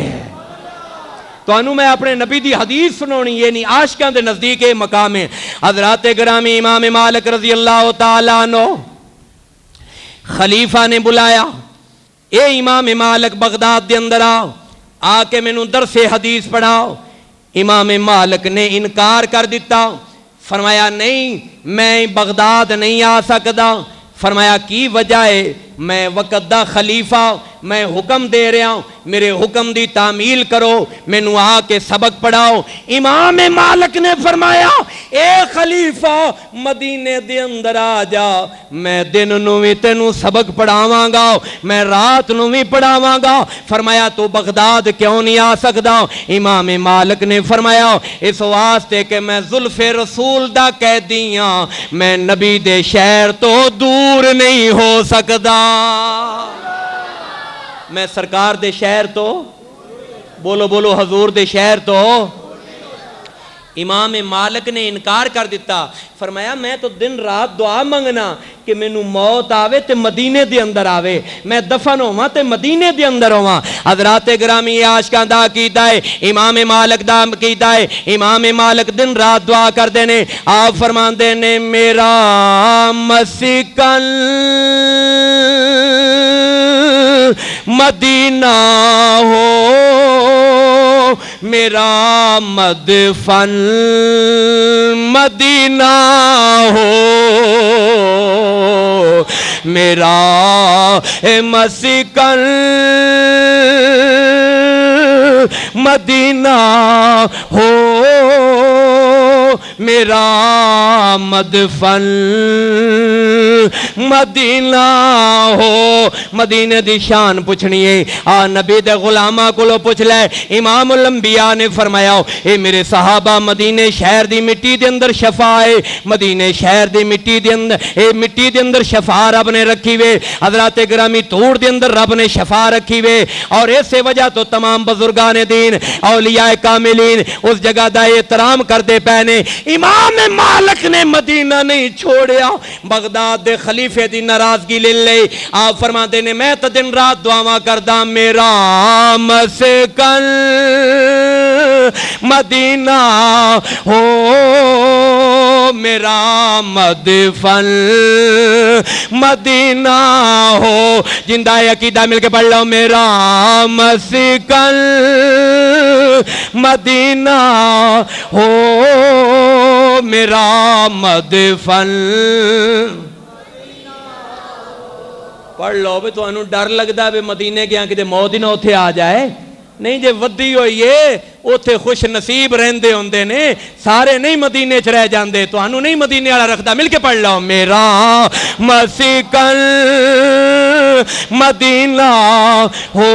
Speaker 1: تو میں اپنے نبی دی حدیث سنونی، یہ نہیں عاشقاں دے نزدیک یہ مقام ہے۔ حضرات گرامی امام مالک رضی اللہ تعالیٰ عنہ خلیفہ نے بلایا، اے امام مالک بغداد دے اندر آ کے میں درس حدیث پڑھاؤ۔ امام مالک نے انکار کر دیتا، فرمایا نہیں میں بغداد نہیں آ سکتا۔ فرمایا کی وجہ ہے؟ میں وقت دا خلیفہ، میں حکم دے رہا ہوں، میرے حکم دی تعمیل کرو، میں نو آ کے سبق پڑھاؤ۔ امام مالک نے فرمایا اے خلیفہ مدینے دے اندر آ جا، میں دن نو بھی تینوں سبق پڑھاواں گا، میں رات نو بھی پڑھاواں گا۔ فرمایا تو بغداد کیوں نہیں آ سکتا؟ امام مالک نے فرمایا اس واسطے کہ میں زلف رسول دا قیدی ہاں، میں نبی دے شہر تو دور نہیں ہو سکتا، میں سرکار دے شہر تو بولو بولو حضور دے شہر تو۔ امام مالک نے انکار کر دیتا، فرمایا میں تو دن رات دعا منگنا کہ مینوں موت آوے تے مدینے دے اندر آوے، میں دفن ہوواں تے مدینے دے اندر ہوواں۔ حضرات گرامی عاشقاں دا عقیدہ ہے، امام مالک دا عقیدہ ہے، امام مالک دن رات دعا کر دینے۔ آپ فرماندے نے میرا مسکن مدینہ ہو، میرا مدفن مدینہ ہو، میرا مسکن مدینہ ہو، میرا مدفن مدینہ ہو۔ مدینے دی شان پوچھنی ہے، آ نبی دے غلامہ کو پوچھ لے۔ امام الانبیاء نے فرمایا اے میرے صحابہ مدینے شہر دی مٹی دے اندر شفا ہے، مدینے شہر دی مٹی دے اندر مٹی دے اندر شفا رب نے رکھی وے۔ حضرات گرامی توڑ دے اندر رب نے شفا رکھی وے، اور اسی وجہ تو تمام بزرگان دین اولیاء کاملین اس جگہ دا احترام کردے پہنے۔ امام مالک نے مدینہ نہیں چھوڑیا، بغداد دے خلیفے دی ناراضگی لے لے۔ آپ فرماتے نے میں تو دن رات دعاواں کردہ میرا مسکن مدینہ ہو، میرا مدفن مدینہ ہو۔ جندہ عقیدہ مل کے پڑھ لو، میرا مسکن مدینہ ہو، میرا مدفن۔ پڑھ لو بھی تو انہوں ڈر لگتا ہے مدینے گیا کہ موت ہی نہ اتھے آ جائے، نہیں جے ودی ہوئی ہے اتھے خوش نصیب رہندے ہوندے نے، سارے نہیں مدینے چ رہ جاندے، تو انہوں نہیں مدینے والا رکھتا۔ مل کے پڑھ لو، میرا مسکن مدینہ ہو،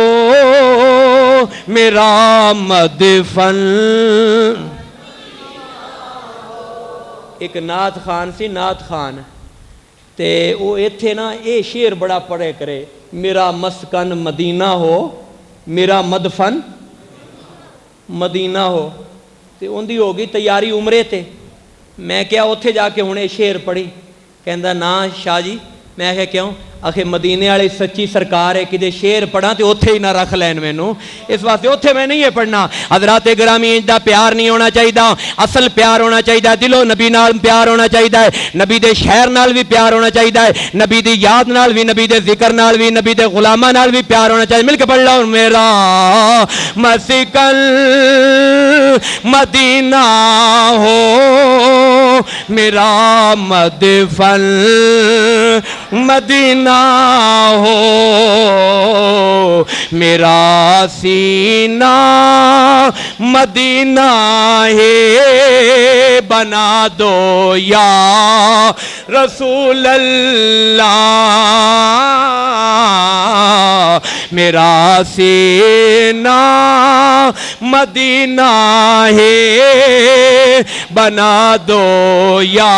Speaker 1: میرا مدفن۔ ایک نعت خان سی، نعت خان تے وہ ایتھے نا اے شعر بڑا پڑھے کرے، میرا مسکن مدینہ ہو، میرا مدفن مدینہ ہو۔ تے ان دی ہوگی تیاری عمرے تے، میں کیا اتھے جا کے ہنے شعر پڑھی، کہندہ نا شاہ جی، میں کہا کیوں؟ آخے مدینے والے سچی سرکار ہے، کدے شعر پڑھا تے اتھے ہی نہ رکھ لین مینوں، اس واسطے اتھے میں نہیں ہے پڑھنا۔ حضرات گرامی انجدہ پیار نہیں ہونا چاہیے، اصل پیار ہونا چاہیے، دلو نبی نال پیار ہونا چاہیے، نبی دے شہر نال بھی پیار ہونا چاہیے، نبی دی یاد نال بھی، نبی دے ذکر نال بھی، نبی دے غلامہ نال بھی پیار ہونا چاہیے۔ مل کے پڑھ لو، میرا مسکن مدینہ ہو، میرا مدفن مدینہ ہو، میرا سینہ مدینہ ہے، بنا دو یا رسول اللہ، میرا سینہ مدینہ ہے، بنا دو یا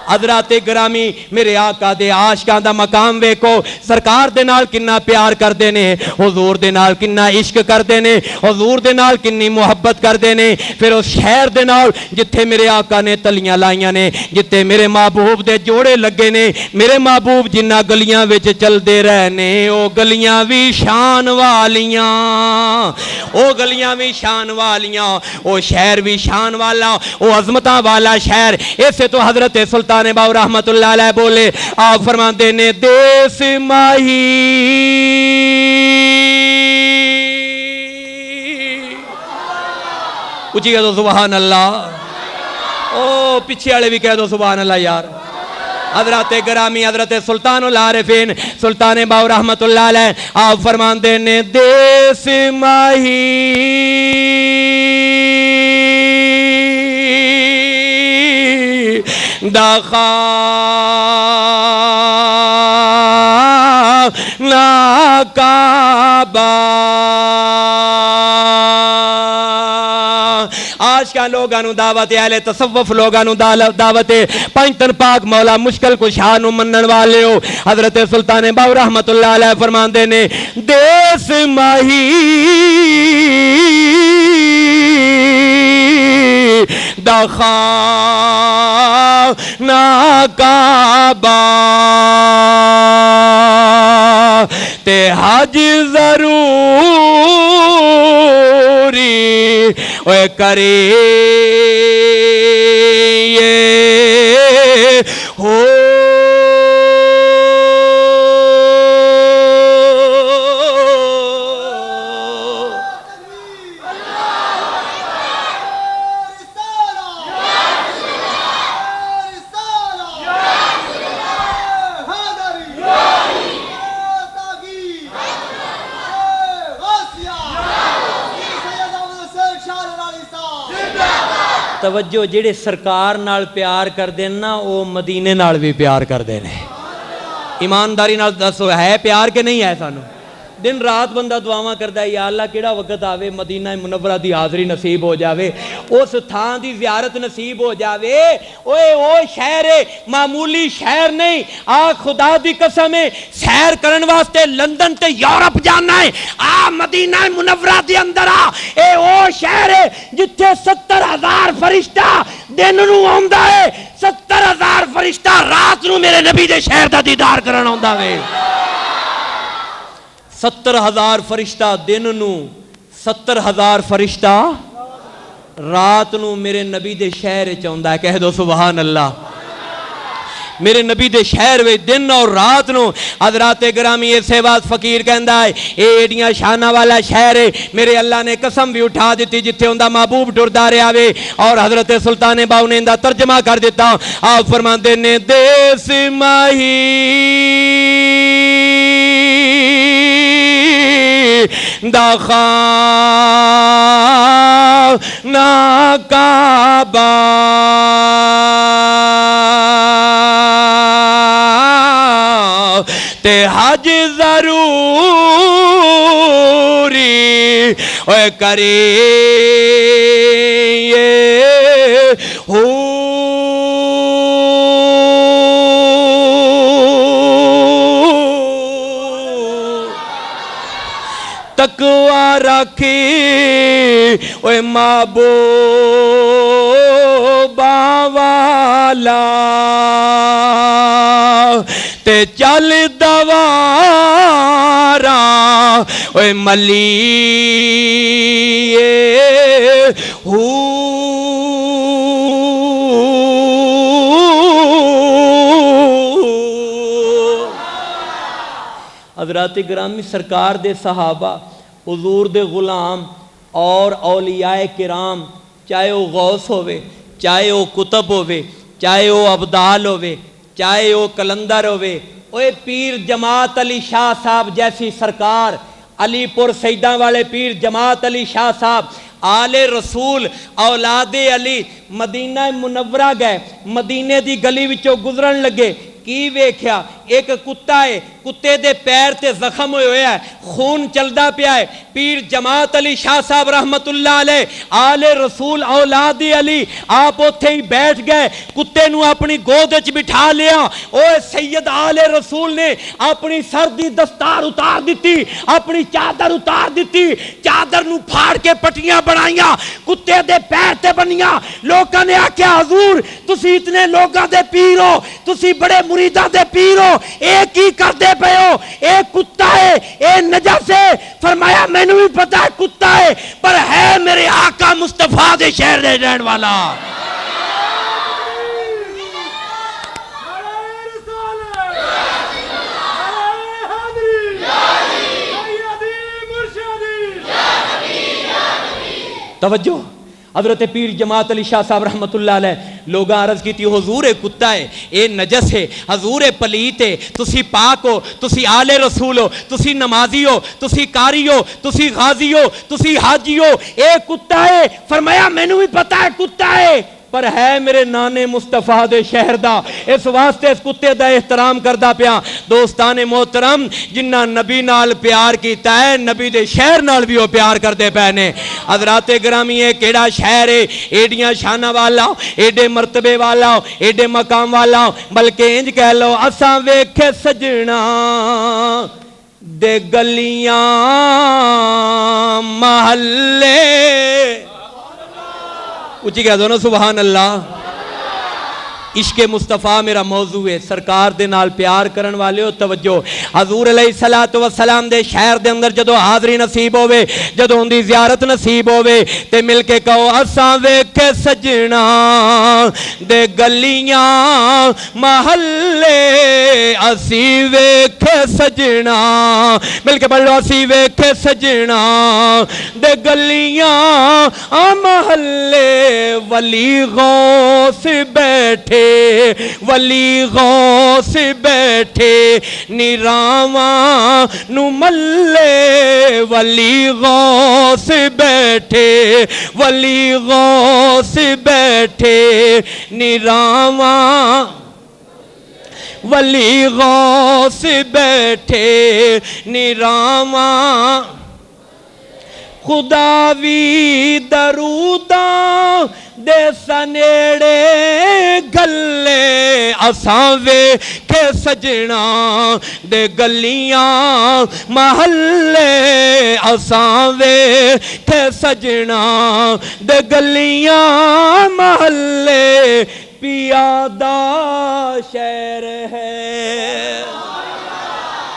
Speaker 1: حضرات گرامی میرے آقا دے عاشقاں دا مقام ویکھو سرکار دے نال کنا پیار کردے نے حضور دے نال کنا عشق کردے نے حضور دے نال کنی محبت کردے نے پھر اس شہر دے نال جتھے میرے آقا نے تلیاں لائیاں نے جتھے میرے محبوب دے جوڑے لگے نے میرے محبوب جنہ گلیاں وچ چل دے رہنے او گلیاں بھی شان والیاں او گلیاں بھی شان والیاں او شہر بھی شان والا او عظمتاں والا شہر ایسے تو حضرت سلطان باؤ رحمت اللہ علیہ بولے آپ فرماندے نے دیس ماہی اچھی کہہ دو سبحان اللہ او پیچھے والے بھی کہہ دو سبحان اللہ یار حضرت گرامی حضرت سلطان العارفین سلطان باؤ رحمت اللہ علیہ آپ فرماندے نے دیس ماہی داخا نا کعبہ آج کا لوگانو دعوت اہل تصوف لوگانو دعوت پنجتن پاک مولا مشکل کشانو منن والے ہو حضرت سلطان باؤ رحمت اللہ علیہ فرماندے نے دیس ماہی دخا نا کعبہ تے حج ضروری اوے کرے ہو توجہ جڑے سرکار نال پیار کر دینا وہ مدینے نال بھی پیار کر دینے ایمانداری نال دسو ہے پیار کے نہیں ہے سانو دن رات بندہ دعاواں کردا ہے یا اللہ کیڑا وقت آوے مدینہ منورہ دی حاضری نصیب ہو جاوے اس تھان دی زیارت نصیب ہو جاوے اوے او شہر معمولی شہر نہیں آ خدا دی قسم ہے سیر کرن واسطے لندن تے یورپ جانا ہے آ مدینہ منورہ دی اندر آ اے او شہر ہے جتھے 70,000 فرشتہ دن نو آندا ہے 70,000 فرشتہ رات نو میرے نبی دے شہر دا دیدار کرن آندا وے 70,000 فرشتہ دن نو 70,000 فرشتہ رات نو میرے نبی دے شہر چاہندا ہے کہہ دو سبحان اللہ میرے نبی دے شہر وے دن اور رات نو حضرات گرامی اسے بات فقیر کہندا ہے اے ایڈیاں شانہ والا شہر ہے میرے اللہ نے قسم بھی اٹھا دیتی جتھے ہوندا محبوب ٹردا رہیا وے اور حضرت سلطان باؤ نے اندا ترجمہ کر دیتا آپ فرماندے نے دیس ماہی دخا نا کعبہ تے حج ضروری اوے کرے ہو تقوی رکھی اوے محبوبہ والا تے چل دوارا اوے ملی حضرات گرامی سرکار دے صحابہ حضور دے غلام اور اولیاء کرام چاہے وہ غوث ہوئے چاہے وہ کتب ہوئے چاہے وہ ابدال ہوئے چاہے وہ کلندر ہوئے اوے پیر جماعت علی شاہ صاحب جیسی سرکار علی پور سیداں والے پیر جماعت علی شاہ صاحب آل رسول اولاد علی مدینہ منورہ گئے مدینے دی گلی وچوں گزرن لگے کی ویکھیا ایک کتا ہے، کتے دے پیر تے زخم ہوئے ہے، خون چلدا پیا ہے. پیر جماعت علی شاہ صاحب رحمت اللہ علیہ آل رسول اولاد علی آپ اوتھے ہی بیٹھ گئے، کتے نو اپنی گود وچ بٹھا لیا. اوے سید آل رسول نے اپنی سر دی دستار اتار دیتی، اپنی چادر اتار دیتی، چادر نو پھاڑ کے پٹیاں بنائیاں، کتے دے پیر تے بنیاں. لوکاں نے آکھیا حضور تسی اتنے لوگاں دے پیر ہو، تسی بڑے مریداں دے پیر ہو، اے کی کردے پے ہو؟ اے کتا ہے، اے نجس ہے. فرمایا مینوں بھی پتہ ہے کتا ہے، پر ہے میرے آقا مصطفیٰ دے شہر دے رہن والا. توجہ، حضرت پیر جماعت علی شاہ صاحب رحمت اللہ علیہ لوگاں عرض کی تھی حضور اے کتا ہے، اے نجس ہے، حضور اے پلیت ہے، تسی پاک ہو، تسی آل رسول ہو، تسی نمازی ہو، تسی قاری ہو، تسی غازی ہو، تسی حاجی ہو، اے کتا ہے. فرمایا مینوں بھی پتہ ہے کتا ہے، پر ہے میرے نانے مصطفیٰ دے شہر دا، اس واسطے اس کتے دا احترام کردا پیا. دوستان محترم، جنہ نبی نال پیار کیتا ہے نبی دے شہر نال بھی وہ پیار کردے پے نے. حضرات گرامی ہے کیڑا شہر ہے ایڈیاں شانہ والا، ایڈے مرتبے والا، ایڈے مقام والا، بلکہ انج کہہ لو اساں ویکھے سجنا دے گلیاں محلے. اچھی کہہ دو نا سبحان اللہ. عشق مصطفیٰ میرا موضوع ہے، سرکار دے نال پیار کرن والے ہو. توجہ، حضور علیہ السلام دے شہر دے اندر جدو حاضری نصیب ہوئے، جدو ان دی زیارت نصیب ہوئے تے مل کے کہو اساں ویکھے سجنا دے گلیاں محلے، اسی ویکھے سجنا، مل کے پڑھ لو اسی ویکھے سجنا دے گلیاں محلے، ولی غوث بیٹھے ولی غوث بیٹھے نیراواں نو ملے، ولی غوث بیٹھے ولی غوث بیٹھے نیراواں، ولی غوث بیٹھے نیراواں. خدا وی دروداں دے سنیڑے گلے، اساں ویکھے سجنا دے گلیاں محلے، اساں ویکھے سجنا دے گلیاں محلے. پیا دا شہر ہے،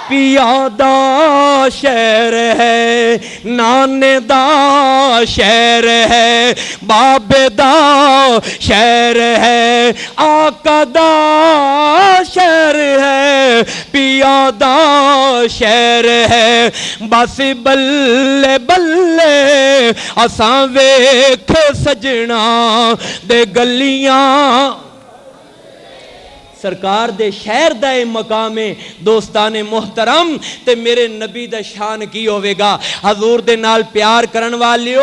Speaker 1: پیا دا شہر ہے، نانے دا شہر ہے، بابے دا شہر ہے، آقا دا شہر ہے، پیا دا شہر ہے. بس بلے بلے اساں ویکھ سجنا دے گلیاں. سرکار دے شہر دا اے مقام ہے. دوستان محترم تے میرے نبی دا شان کی ہوئے گا. حضور دے نال پیار کرن والیو،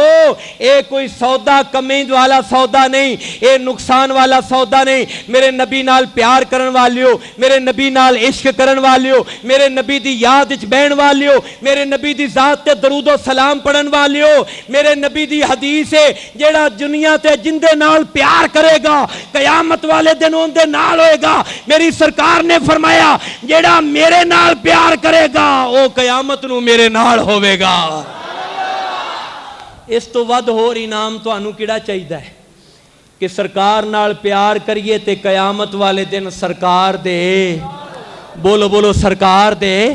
Speaker 1: اے کوئی سودا کمیں والا سودا نہیں، اے نقصان والا سودا نہیں. میرے نبی نال پیار کرن والیو، میرے نبی نال عشق کرن والیو، میرے نبی دی یاد وچ بہن والیو، میرے نبی دی ذات تے درود و سلام پڑھن والیو، میرے نبی دی حدیث ہے جیڑا دنیا تے جندے نال پیار کرے گا قیامت والے دن اون دے نال ہوئے گا. میری سرکار نے فرمایا جیڑا میرے نال پیار کرے گا او قیامت نو میرے نال ہوئے گا. اس تو ود ہور انعام تو انو کیڑا چاہیدہ ہے کہ سرکار نال پیار کریے تے قیامت والے دن سرکار دے، بولو بولو سرکار دے.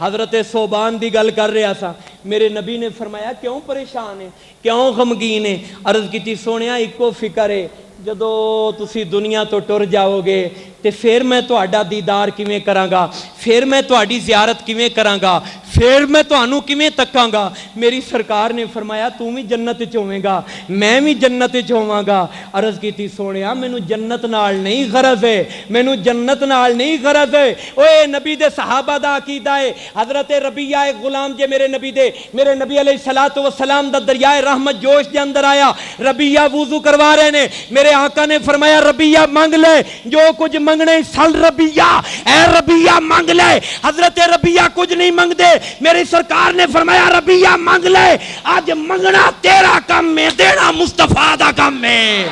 Speaker 1: حضرت صوبان دی گل کر رہا سا، میرے نبی نے فرمایا کیوں پریشان ہے، کیوں غمگین ہے؟ عرض کی تھی سونیا ایکو فکر ہے، جدو تسی دنیا تو ٹر جاؤ گے تے پھر میں تہاڈا دیدار کیویں کراں گا، پھر میں تہاڈی زیارت کیویں کراں گا، پھر میں تہانوں کیویں تکاں گا؟ میری سرکار نے فرمایا تو بھی جنت وچ ہوویں گا، میں بھی جنت وچ ہوواں گا. عرض کیتی سونیا مینوں جنت نال نہیں غرض ہے، مینوں جنت نال نہیں غرض ہے. اوے نبی دے صحابہ دا عقیدہ ہے. حضرت ربیہ ایک غلام جے میرے نبی دے، میرے نبی علیہ الصلوۃ والسلام دا دریائے رحمت جوش دے اندر آیا. ربیہ وضو کروا رہے نے، میرے آقا نے فرمایا ربیہ مانگ لے جو کچھ منگنے سل ربیہ، اے ربیہ منگ لے۔ حضرت ربیہ کچھ نہیں منگ دے، میری سرکار نے فرمایا ربیہ منگ لے، آج منگنا تیرا کم میں، دینا مصطفیٰ دا کم میں۔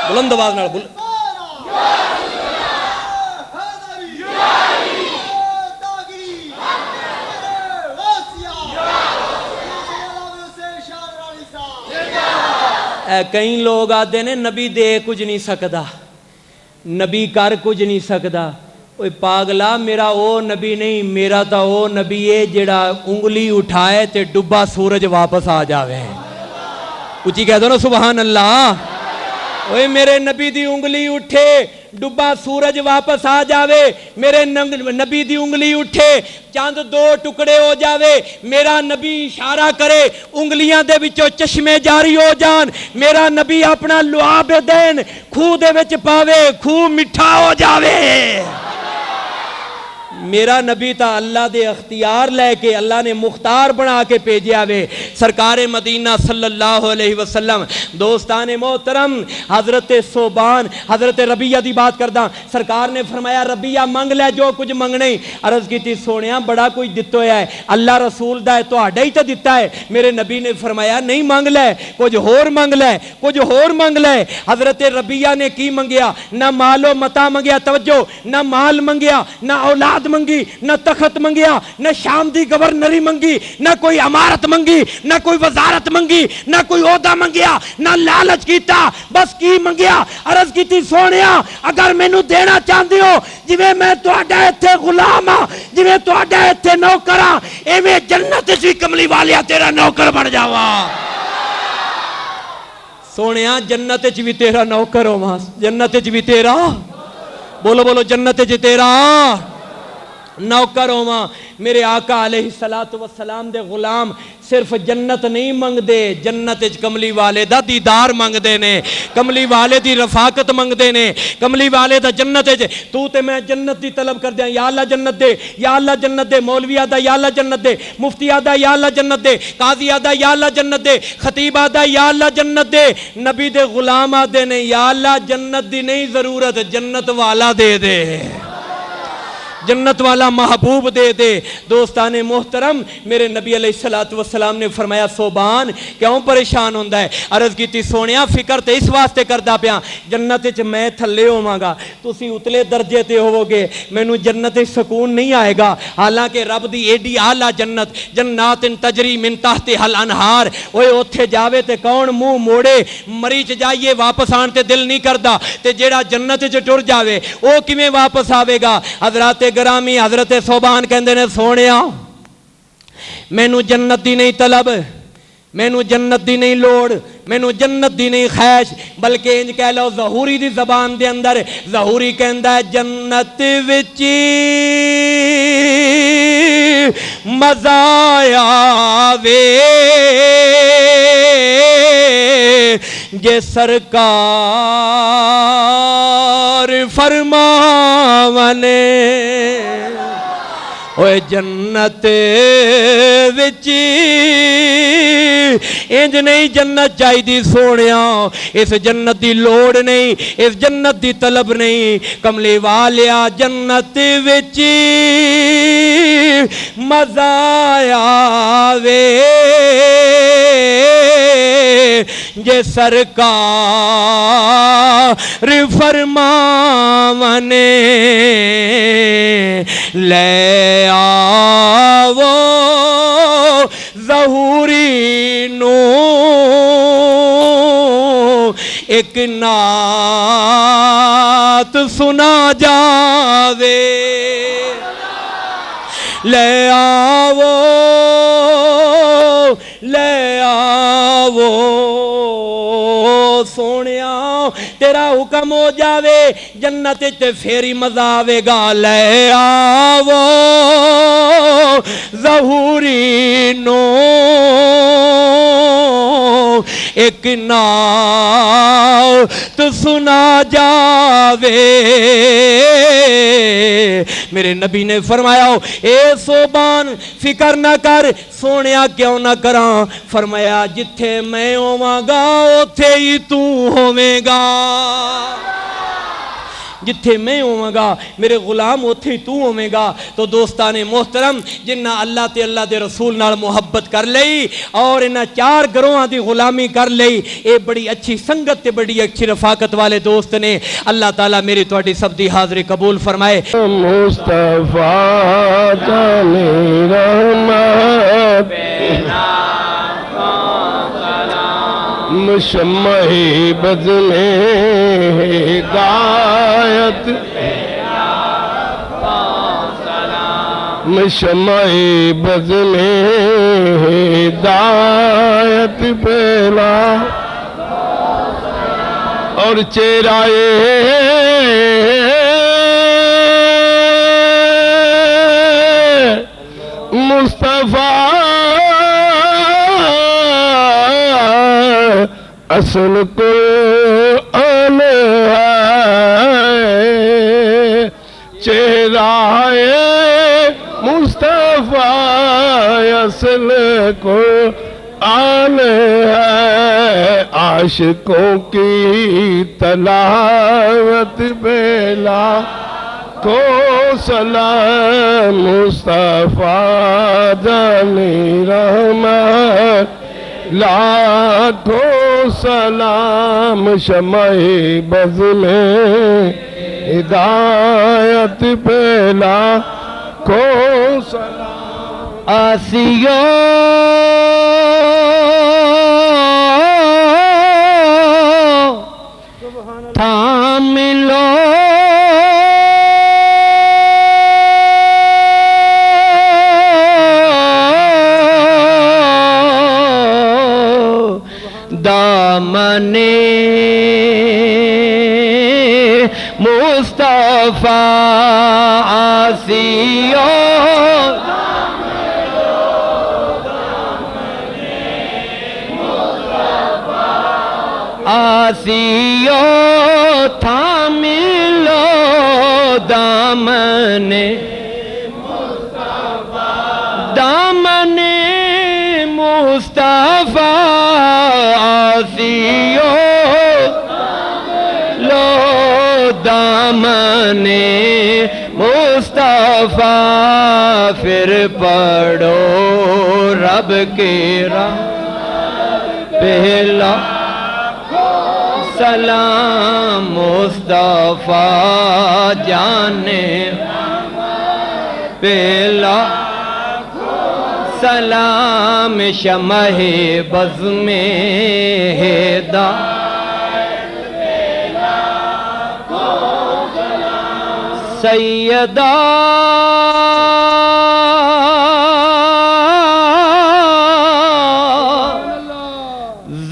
Speaker 1: بلند آواز نال بول۔ کئی لوگ آتے نے نبی دے کچھ نہیں سکتا، نبی کر کچھ نہیں سکتا۔ اوے پاگلا، میرا او نبی نہیں، میرا تا او نبی ہے جڑا انگلی اٹھائے تے ڈبا سورج واپس آ جاوے۔ اچھی کہہ دو نا سبحان اللہ۔ اوے میرے نبی دی انگلی اٹھے ڈبا سورج واپس آ جاوے، میرے نبی دی انگلی اٹھے چاند دو ٹکڑے ہو جاوے، میرا نبی اشارہ کرے انگلیاں دے وچوں چشمے جاری ہو جان، میرا نبی اپنا لعاب دین خوہ دے وچ پاوے، خوہ مٹھا ہو جاوے۔ میرا نبی تا اللہ دے اختیار لے کے اللہ نے مختار بنا کے بھیجیا وے۔ سرکار مدینہ صلی اللہ علیہ وسلم، دوستان محترم، حضرت صوبان، حضرت ربیہ دی بات کردہ، سرکار نے فرمایا ربیہ منگ لے جو کچھ منگنے۔ عرض کی تھی سونیاں بڑا کچھ دتو ہے، اللہ رسول دا ہے تو آڈا ہی تا دیتا ہے۔ میرے نبی نے فرمایا نہیں منگ لے، کچھ ہور منگ لے، کچھ ہور منگ لے۔ حضرت ربیہ نے کی منگیا؟ نہ مال و متا منگیا، توجہ، نہ مال منگیا، نہ اولاد منگی، نہ تخت منگیا، نہ شام دی گورنری منگی، نہ کوئی عمارت منگی، نہ کوئی وزارت منگی، نہ کوئی عہدہ منگیا، نہ لالچ کیتا، بس کی منگیا؟ عرض کیتی سونیا اگر مینوں دینا چاہندے ہو جویں میں تہاڈا ایتھے غلام ہاں، جویں تہاڈا ایتھے نوکر ہاں، ایویں جنت وچ کملی والیا تیرا نوکر بن جاواں۔ سونیا جنت وچ وی تیرا نوکر ہوواں، جنت وچ وی تیرا، بولو بولو، جنت وچ تیرا نوکر ہوواں۔ میرے آقا علیہ السلام دے غلام صرف جنت نہیں منگ دے، جنت اچ کملی والے دا دیدار منگ دے نے، کملی والے دی رفاقت منگ دے نے، کملی والے دا جنت اچ تو تے میں جنت دی طلب کر دیا، یا اللہ جنت دے، یا اللہ جنت دے، مولوی آدھا یا اللہ جنت دے، مفتی آدھا یا اللہ جنت دے، قاضی آدھا یا اللہ جنت دے، خطیب آدھا یا اللہ جنت دے، نبی دے غلام آدھے نے یا اللہ جنت دی نہیں ضرورت، جنت والا دے دے، جنت والا محبوب دے دے۔ دوستان محترم، میرے نبی علیہ السلام نے فرمایا صوبان کیوں پریشان ہوندہ ہے؟ عرض کی تھی سونیا فکر تے اس واسطے کردہ پیا، جنت اچ میں تھلے ہوواں گا، تسی اتلے درجے تے ہوو گے، مینوں جنت اچ سکون نہیں آئے گا، حالانکہ رب دی ایڈی اعلیٰ جنت، جنات تجری من تحتہا الانہار، اوے اوتھے جاوے تے کون منہ موڑے، مری چ جائیے واپس آن تے دل نہیں کردہ، تے جیڑا جنت اچ ٹر جاوے او کیویں واپس آوے گا؟ حضرات گرامی، حضرت صوبان کہندے نے سونیا مینوں جنت دی نہیں طلب، مینوں جنت دی نہیں لوڑ، مینوں جنت دی نہیں خواہش، بلکہ انج کہہ لو ظہوری دی زبان دے اندر، ظہوری کہندا ہے جنت وچ مزہ آوے جے سرکار فرماونے، اوے جنت وچ انج نہیں جنت چاہی دی سونیا، اس جنت دی لوڑ نہیں، اس جنت دی طلب نہیں، کملی والیا جنت وچ مزہ آوے جے سرکار فرماونے، لے آو ظہوری نو ایک نعت سنا جاوے، لے آو لے آو سونیا تیرا حکم ہو جاوے جنت تے پھیری مزہ آوے گا، لے آو ظہوری نو ایک نعت سنا جاوے، میرے نبی نے فرمایا اے صوبان فکر نہ کر سونیا کیوں نہ کراں، فرمایا جتھے میں ہوواں گا اوتھے ہی تو ہوویں گا، جتھے میں ہوواں گا میرے غلام اوتھے ہی تو ہوویں گا۔ تو دوستان محترم جنہ اللہ تے اللہ دے رسول نال محبت کر لئی اور انہاں چار گروہاں دی غلامی کر لئی، اے بڑی اچھی سنگت تے بڑی اچھی رفاقت والے دوست نے۔ اللہ تعالیٰ میری تواڈی سب دی حاضری قبول فرمائے۔
Speaker 2: مصطفیٰ جانے رحمت مشمع بز میں ہدایت، مشمع بز میں ہدایت پھیلا اور چہرائے مصطفیٰ اصل قرآن ہے، چہرہ مصطفیٰ اصل قرآن ہے، عاشقوں کی تلاوت بیلا کو سلام مصطفیٰ جانی رحمت، لاکھوں سلام شمع بز میں ہدایت پہ لاکھوں سلام۔
Speaker 3: آسیوں تھام لو دامن مصطفیٰ، آسیوں آسیوں تھام لو دامن دامن مصطفیٰ، آسیوں لو دامن مصطفیٰ، پھر پڑھو رب کے رحمت پہلا سلام مصطفیٰ جانے پہلا سلام شمع بز میں ہدایت سیدہ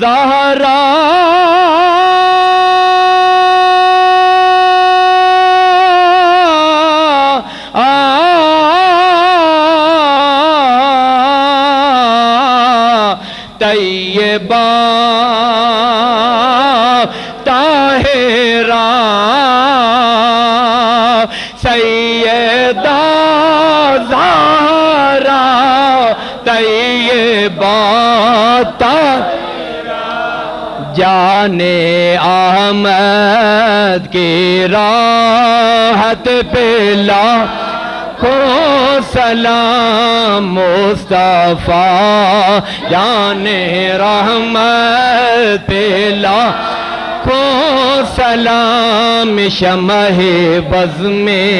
Speaker 3: زہرا طیبہ طاہرہ سیدہ زہرا طیبہ طاہرہ، جانے احمد کی راحت پہ لاکھوں سلام مصطفیٰ جانے رحمت پہ لاکھوں سلام شمع بز میں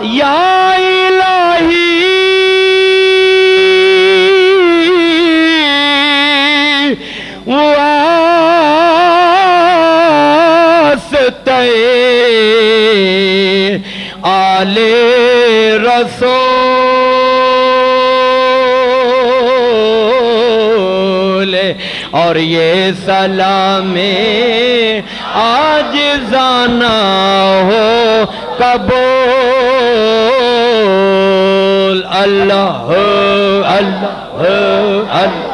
Speaker 3: یا الہی آل رسول اور یہ سلام عاجزانہ ہو قبول، اللہ اللہ اللہ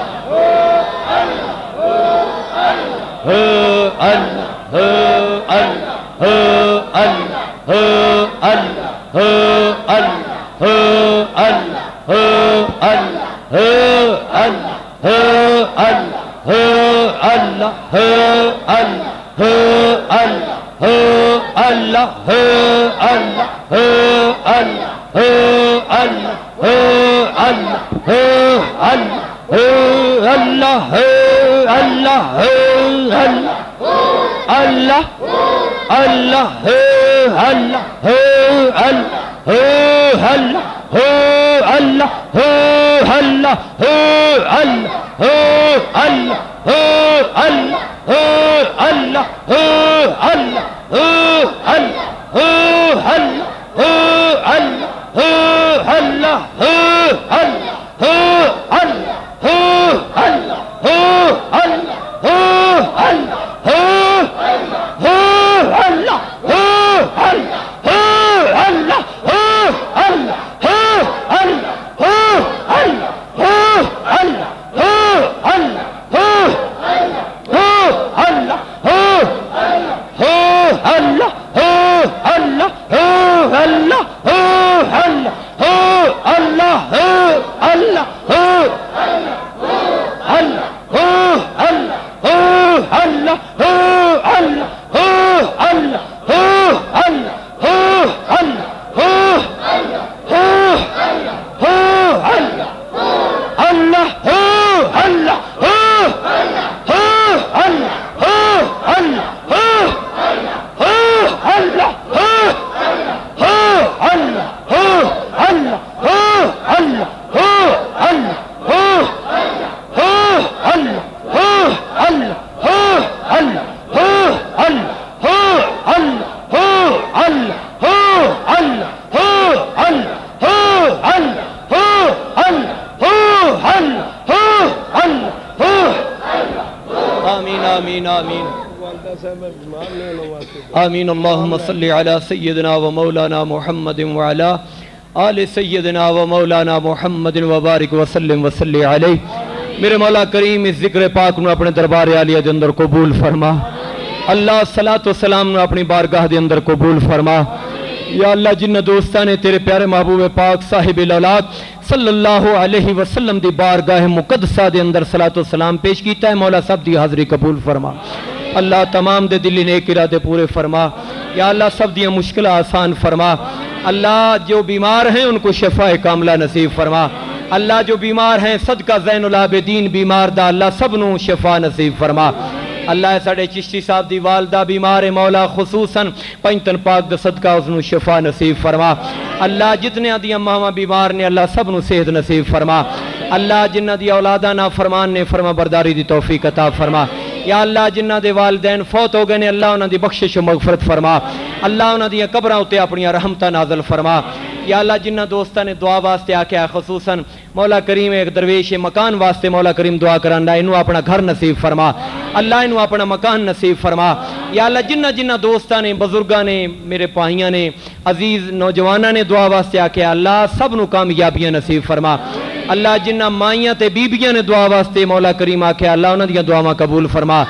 Speaker 3: آمین اللہم صلی علی سیدنا و مولانا محمد وعلا آل سیدنا و مولانا محمد وبارک وسلم وصلی علیہ۔ میرے مولا کریم اس ذکر پاک نو اپنے دربار عالیہ دے اندر قبول فرما، اللہ صلاۃ و سلام نو اپنی بارگاہ دے اندر قبول فرما۔ یا اللہ جنہ دوستاں نے تیرے پیارے محبوب پاک صاحب الاولاد صلی اللہ علیہ وسلم دی بارگاہ مقدسہ دے اندر صلاۃ و سلام پیش کیتا ہے، مولا سب دی حاضری قبول فرما۔ اللہ تمام دے دلی نیک ارادے پورے فرما، یا اللہ سب دیاں مشکل آسان فرما۔ اللہ جو بیمار ہیں ان کو شفاء کاملہ نصیب فرما، اللہ جو بیمار ہیں صدقہ زین العابدین بیمار دا اللہ سب نو شفا نصیب فرما۔ اللہ ساڑے چشتی صاحب دی والدہ بیمار مولا خصوصاً پنجتن پاک دا صدقہ اس نو شفا نصیب فرما۔ اللہ جتنے دی اماں بیمار نے اللہ سب نو صحت نصیب فرما۔ اللہ جنہ دی اولادہ نافرمان نے فرما برداری دی توفیق عطا فرما۔ یا اللہ جنہ دے والدین فوت ہو گئے نے اللہ انہاں دی بخشش و مغفرت فرما، اللہ انہاں دی قبراں اُتے اپنی رحمتاں نازل فرما۔ یا اللہ جنہ دوستاں نے دعا واسطے آکھیا خصوصاً مولا کریم ایک درویش مکان واسطے مولا کریم دعا کراندا انہوں اپنا گھر نصیب فرما، اللہ انہوں اپنا مکان نصیب فرما۔ یا اللہ جنہ دوستاں نے بزرگاں نے میرے پاہیاں نے عزیز نوجواناں نے دعا واسطے آکھیا اللہ سب نو کامیابیاں نصیب فرما۔ اللہ جنہ مائیاں تے بیبیاں نے دعا واسطے مولا کریم آکھیا اللہ انہاں دیاں دعاواں قبول فرما،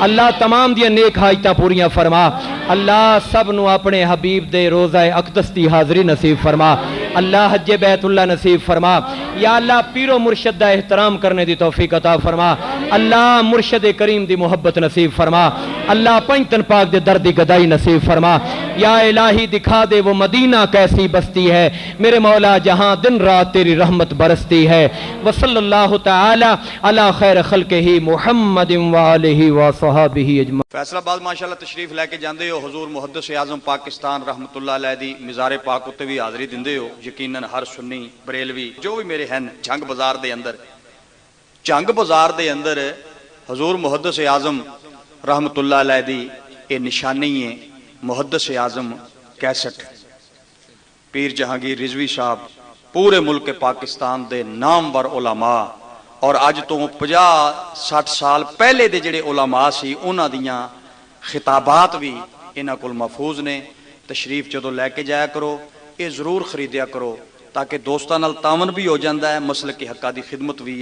Speaker 3: اللہ تمام دیاں نیک حاجتاں پوریاں فرما۔ اللہ سب نو اپنے حبیب دے روزہ اقدس دی حاضری نصیب فرما، اللہ حج بیت اللہ نصیب فرما۔ یا اللہ پیر و مرشد دا احترام کرنے دی توفیق عطا فرما، اللہ مرشد کریم دی محبت نصیب فرما، اللہ پنجتن پاک دے درد گدائی نصیب فرما۔ یا الہی دکھا دے وہ مدینہ کیسی بستی ہے میرے مولا جہاں دن رات تیری رحمت برستی ہے۔ وصلی اللہ تعالی علی خیر خلقہ محمد وآلہ وصحابہ اجمعین۔
Speaker 4: فیصل آباد ماشاءاللہ تشریف لے کے جاندے ہو، حضور محدث اعظم پاکستان رحمت اللہ علیہ دی مزار پاک اتے بھی حاضری دیندے ہو۔ یقیناً ہر سنی بریلوی جو بھی میرے ہیں جنگ بازار دے اندر حضور محدث اعظم رحمت اللہ علیہ دی اے نشانی ہے۔ محدث اعظم کیسٹ پیر جہانگیر رضوی صاحب پورے ملک پاکستان دے نامور علماء اور اج تو 50-60 سال پہلے دے جڑے علماء سی انہاں دیاں خطابات بھی انہاں کول محفوظ نے۔ تشریف جدو لے کے جایا کرو، یہ ضرور خریدیا کرو تاکہ دوستاں نال تعاون بھی ہو جاندہ ہے، مسلک حقہ دی خدمت بھی